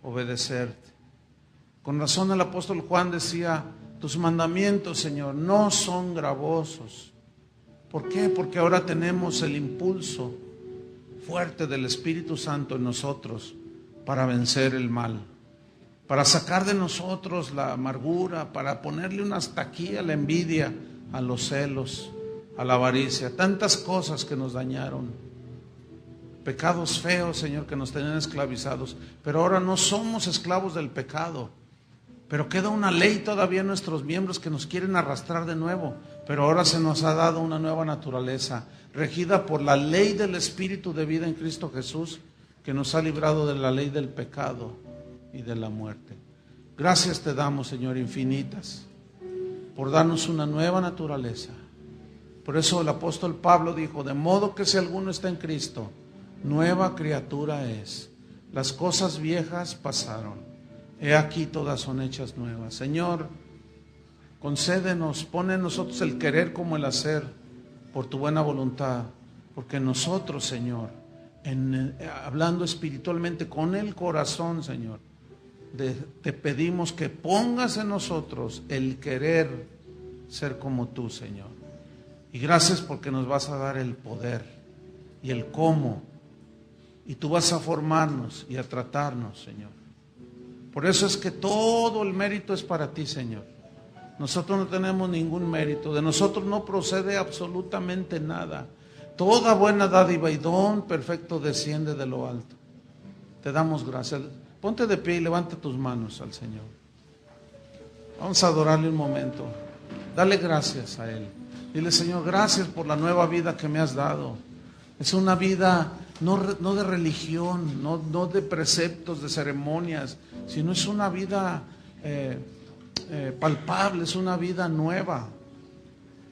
obedecerte. Con razón el apóstol Juan decía, tus mandamientos, Señor, no son gravosos. ¿Por qué? Porque ahora tenemos el impulso fuerte del Espíritu Santo en nosotros para vencer el mal, para sacar de nosotros la amargura, para ponerle un hasta aquí a la envidia, a los celos, a la avaricia, tantas cosas que nos dañaron, pecados feos, Señor, que nos tenían esclavizados, pero ahora no somos esclavos del pecado, Pero queda una ley todavía en nuestros miembros que nos quieren arrastrar de nuevo. Pero ahora se nos ha dado una nueva naturaleza, regida por la ley del Espíritu de vida en Cristo Jesús, que nos ha librado de la ley del pecado y de la muerte. Gracias te damos, Señor, infinitas, por darnos una nueva naturaleza. Por eso el apóstol Pablo dijo: de modo que si alguno está en Cristo, nueva criatura es. Las cosas viejas pasaron, he aquí todas son hechas nuevas. Señor, concédenos, pon en nosotros el querer como el hacer, por tu buena voluntad, porque nosotros, Señor, hablando espiritualmente con el corazón, Señor, te pedimos que pongas en nosotros el querer ser como tú, Señor. Y gracias porque nos vas a dar el poder y el cómo, y tú vas a formarnos y a tratarnos, Señor. Por eso es que todo el mérito es para ti, Señor. Nosotros no tenemos ningún mérito, de nosotros no procede absolutamente nada. Toda buena dádiva y don perfecto desciende de lo alto. Te damos gracias. Ponte de pie y levanta tus manos al Señor. Vamos a adorarle un momento. Dale gracias a Él. Dile: Señor, gracias por la nueva vida que me has dado. Es una vida no de religión, no de preceptos, de ceremonias, sino es una vida palpable, es una vida nueva.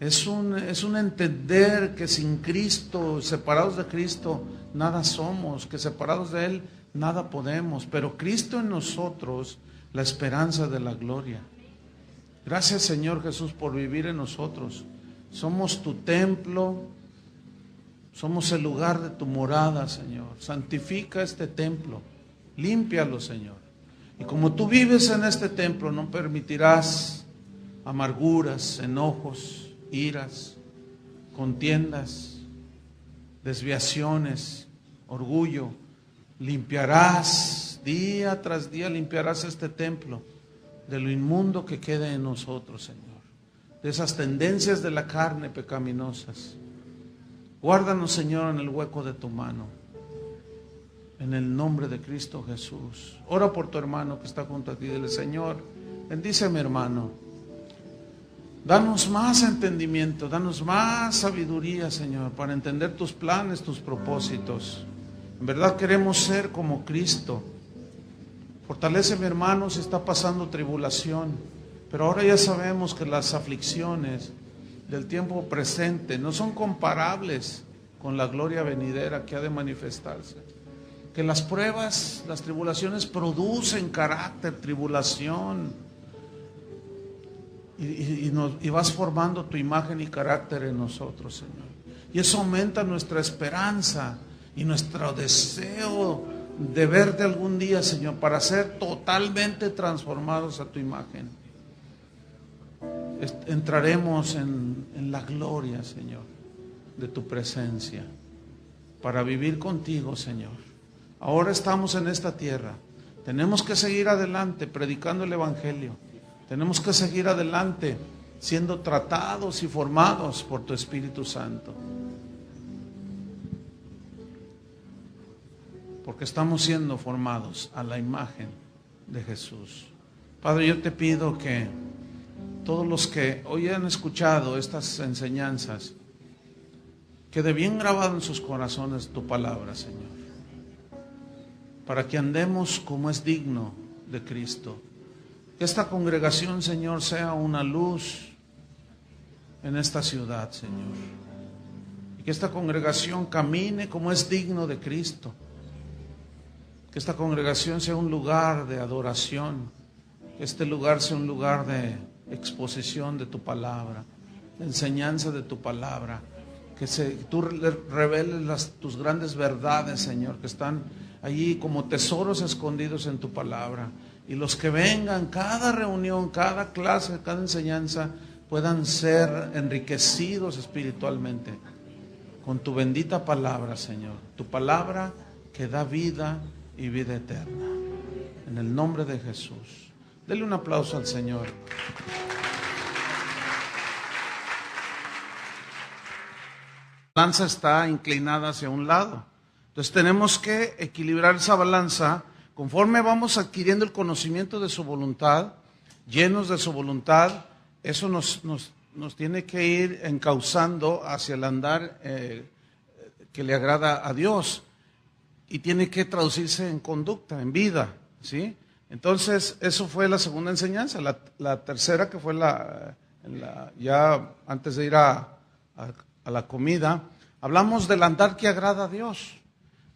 Es un entender que sin Cristo, separados de Cristo, nada somos, que separados de Él, nada podemos. Pero Cristo en nosotros, la esperanza de la gloria. Gracias, Señor Jesús, por vivir en nosotros. Somos tu templo, somos el lugar de tu morada, Señor. Santifica este templo, límpialo, Señor. Y como tú vives en este templo, no permitirás amarguras, enojos, iras, contiendas, desviaciones, orgullo. Limpiarás, día tras día limpiarás este templo de lo inmundo que quede en nosotros, Señor. De esas tendencias de la carne pecaminosas. Guárdanos, Señor, en el hueco de tu mano. En el nombre de Cristo Jesús. Ora por tu hermano que está junto a ti. Dile: Señor, bendice a mi hermano. Danos más entendimiento, danos más sabiduría, Señor, para entender tus planes, tus propósitos. En verdad queremos ser como Cristo. Fortalece a mi hermano si está pasando tribulación. Pero ahora ya sabemos que las aflicciones del tiempo presente no son comparables con la gloria venidera que ha de manifestarse. Que las pruebas, las tribulaciones producen carácter, tribulación. Y vas formando tu imagen y carácter en nosotros, Señor. Y eso aumenta nuestra esperanza y nuestro deseo de verte algún día, Señor, para ser totalmente transformados a tu imagen. Entraremos en la gloria, Señor, de tu presencia, para vivir contigo, Señor. Ahora estamos en esta tierra. Tenemos que seguir adelante predicando el Evangelio. Tenemos que seguir adelante siendo tratados y formados por tu Espíritu Santo. Porque estamos siendo formados a la imagen de Jesús. Padre, yo te pido que todos los que hoy han escuchado estas enseñanzas, quede bien grabado en sus corazones tu palabra, Señor. Para que andemos como es digno de Cristo. Que esta congregación, Señor, sea una luz en esta ciudad, Señor. Y que esta congregación camine como es digno de Cristo. Que esta congregación sea un lugar de adoración. Que este lugar sea un lugar de exposición de tu palabra, de enseñanza de tu palabra. Que tú reveles tus grandes verdades, Señor, que están allí como tesoros escondidos en tu palabra. Y los que vengan, cada reunión, cada clase, cada enseñanza, puedan ser enriquecidos espiritualmente con tu bendita palabra, Señor. Tu palabra que da vida y vida eterna. En el nombre de Jesús. Dele un aplauso al Señor. La balanza está inclinada hacia un lado. Entonces tenemos que equilibrar esa balanza conforme vamos adquiriendo el conocimiento de su voluntad. llenos de su voluntad, eso nos tiene que ir encauzando hacia el andar que le agrada a Dios, y tiene que traducirse en conducta, en vida, ¿sí? Entonces, eso fue la segunda enseñanza. La tercera, que fue ya antes de ir a la comida, hablamos del andar que agrada a Dios,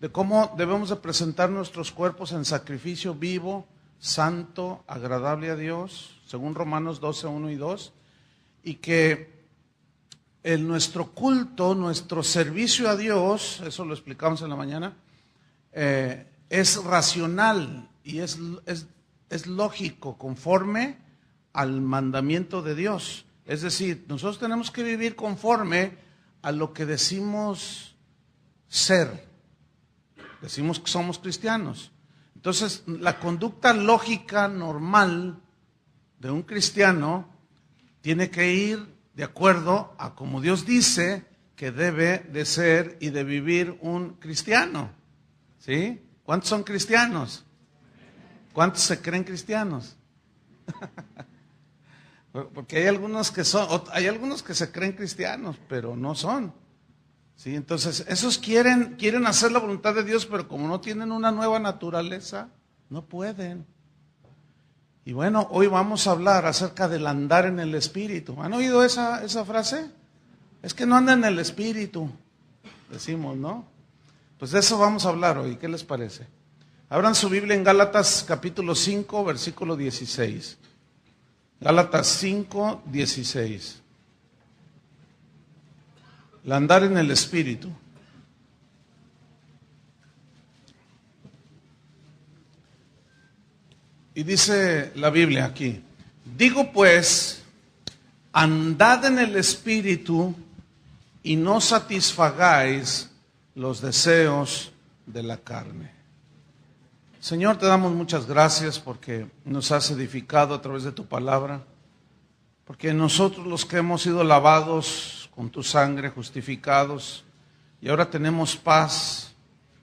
de cómo debemos de presentar nuestros cuerpos en sacrificio vivo, santo, agradable a Dios, según Romanos 12, 1 y 2, y que nuestro culto, nuestro servicio a Dios, eso lo explicamos en la mañana, es racional y es lógico, conforme al mandamiento de Dios. Es decir, nosotros tenemos que vivir conforme a lo que decimos ser. Decimos que somos cristianos. Entonces, la conducta lógica normal de un cristiano tiene que ir de acuerdo a como Dios dice que debe de ser y de vivir un cristiano. ¿Sí? ¿Cuántos son cristianos? ¿Cuántos se creen cristianos? Porque hay algunos que se creen cristianos, pero no son. ¿Sí? Entonces, esos quieren hacer la voluntad de Dios, pero como no tienen una nueva naturaleza, no pueden. Y bueno, hoy vamos a hablar acerca del andar en el Espíritu. ¿Han oído esa frase? Es que no anda en el Espíritu, decimos, ¿no? Pues de eso vamos a hablar hoy, ¿qué les parece? Abran su Biblia en Gálatas capítulo 5, versículo 16. Gálatas 5, 16. El andar en el Espíritu. Y dice la Biblia aquí: digo pues, andad en el Espíritu y no satisfagáis los deseos de la carne. Señor, te damos muchas gracias porque nos has edificado a través de tu palabra, porque nosotros los que hemos sido lavados con tu sangre, justificados, y ahora tenemos paz.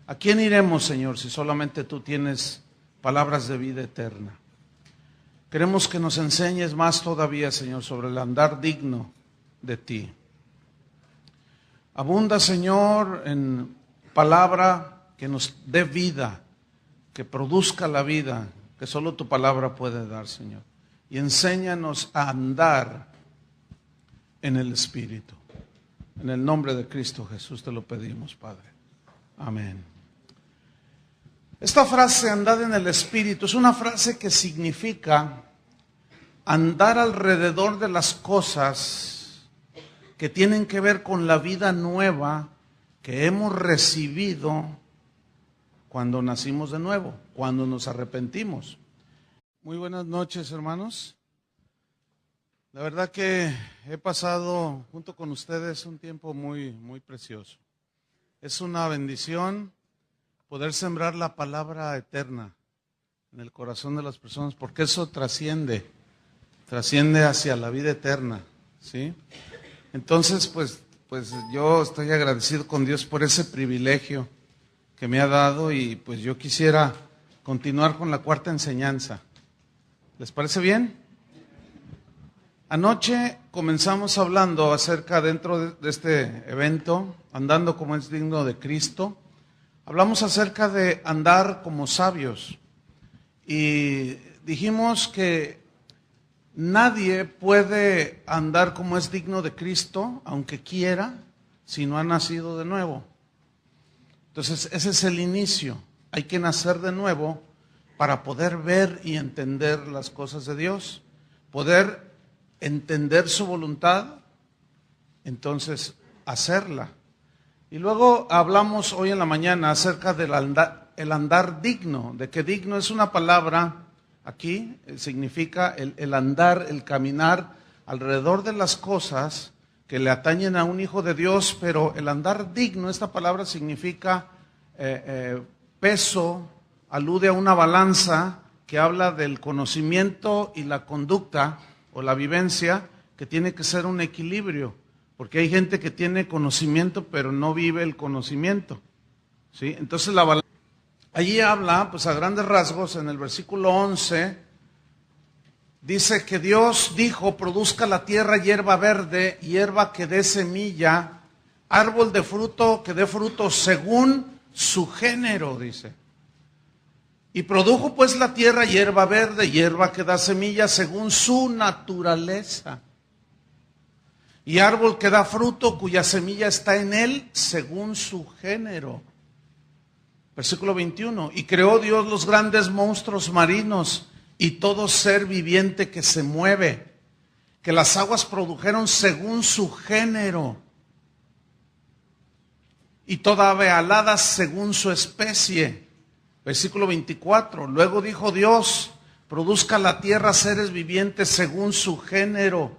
¿A quién iremos, Señor, si solamente tú tienes palabras de vida eterna? Queremos que nos enseñes más todavía, Señor, sobre el andar digno de ti. Abunda, Señor, en palabra que nos dé vida, que produzca la vida que solo tu palabra puede dar, Señor. Y enséñanos a andar en el Espíritu. En el nombre de Cristo Jesús te lo pedimos, Padre. Amén. Esta frase, andad en el Espíritu, es una frase que significa andar alrededor de las cosas que tienen que ver con la vida nueva que hemos recibido cuando nacimos de nuevo, cuando nos arrepentimos. Muy buenas noches, hermanos. La verdad que he pasado junto con ustedes un tiempo muy, muy precioso. Es una bendición poder sembrar la palabra eterna en el corazón de las personas, porque eso trasciende hacia la vida eterna, ¿sí? Entonces, pues yo estoy agradecido con Dios por ese privilegio que me ha dado, y pues yo quisiera continuar con la cuarta enseñanza. ¿Les parece bien? Anoche comenzamos hablando acerca, dentro de este evento, andando como es digno de Cristo, hablamos acerca de andar como sabios, y dijimos que nadie puede andar como es digno de Cristo, aunque quiera, si no ha nacido de nuevo. Entonces, ese es el inicio. Hay que nacer de nuevo para poder ver y entender las cosas de Dios, poder entender su voluntad, entonces hacerla. Y luego hablamos hoy en la mañana acerca del andar digno, de que digno es una palabra aquí, significa el andar, el caminar alrededor de las cosas que le atañen a un hijo de Dios, pero el andar digno, esta palabra significa peso, alude a una balanza que habla del conocimiento y la conducta o la vivencia, que tiene que ser un equilibrio, porque hay gente que tiene conocimiento pero no vive el conocimiento, ¿sí? Entonces la balanza, allí habla, pues a grandes rasgos, en el versículo 11, dice que Dios dijo, produzca la tierra hierba verde, hierba que dé semilla, árbol de fruto que dé fruto según su género, dice. Y produjo pues la tierra hierba verde, hierba que da semilla según su naturaleza. Y árbol que da fruto cuya semilla está en él según su género. Versículo 21. Y creó Dios los grandes monstruos marinos y todo ser viviente que se mueve, que las aguas produjeron según su género, y toda ave alada según su especie. Versículo 24. Luego dijo Dios, produzca la tierra seres vivientes según su género,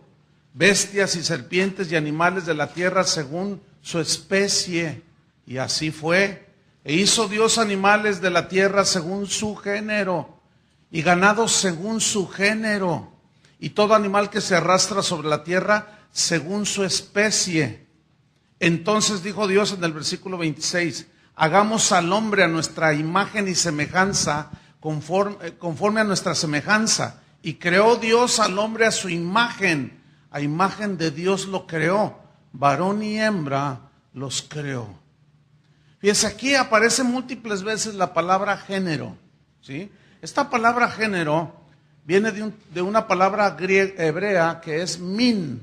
bestias y serpientes y animales de la tierra según su especie. Y así fue. E hizo Dios animales de la tierra según su género, y ganado según su género, y todo animal que se arrastra sobre la tierra según su especie. Entonces dijo Dios en el versículo 26, hagamos al hombre a nuestra imagen y semejanza, conforme a nuestra semejanza. Y creó Dios al hombre a su imagen, a imagen de Dios lo creó, varón y hembra los creó. Fíjense, aquí aparece múltiples veces la palabra género, ¿sí? Esta palabra género viene de una palabra hebrea que es min.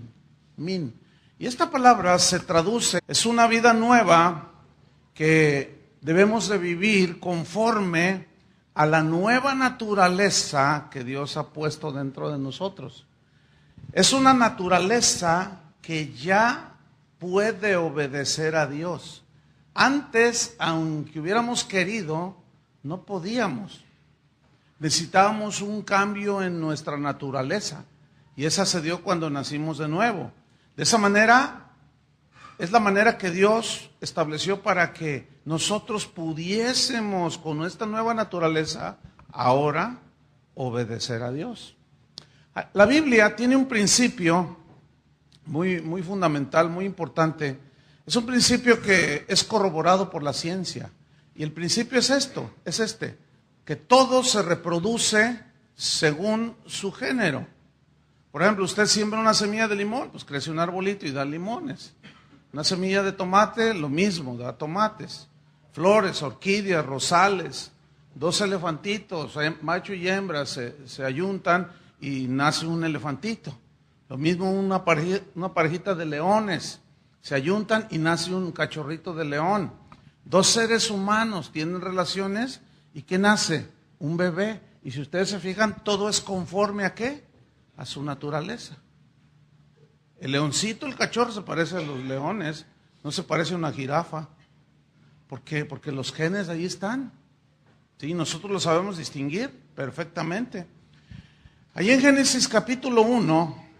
Y esta palabra se traduce, es una vida nueva que debemos de vivir conforme a la nueva naturaleza que Dios ha puesto dentro de nosotros. Es una naturaleza que ya puede obedecer a Dios. Antes, aunque hubiéramos querido, no podíamos. Necesitábamos un cambio en nuestra naturaleza. Y esa se dio cuando nacimos de nuevo. De esa manera, es la manera que Dios estableció para que nosotros pudiésemos, con nuestra nueva naturaleza, ahora obedecer a Dios. La Biblia tiene un principio muy fundamental, muy importante. Es un principio que es corroborado por la ciencia. Y el principio es este, que todo se reproduce según su género. Por ejemplo, usted siembra una semilla de limón, pues crece un arbolito y da limones. Una semilla de tomate, lo mismo, da tomates. Flores, orquídeas, rosales, dos elefantitos, macho y hembra, se ayuntan y nace un elefantito. Lo mismo una parejita de leones. Se ayuntan y nace un cachorrito de león. Dos seres humanos tienen relaciones y ¿qué nace? Un bebé. Y si ustedes se fijan, todo es conforme ¿a qué? A su naturaleza. El leoncito, el cachorro se parece a los leones, no se parece a una jirafa. ¿Por qué? Porque los genes ahí están. Sí, nosotros lo sabemos distinguir perfectamente. Ahí en Génesis capítulo 1...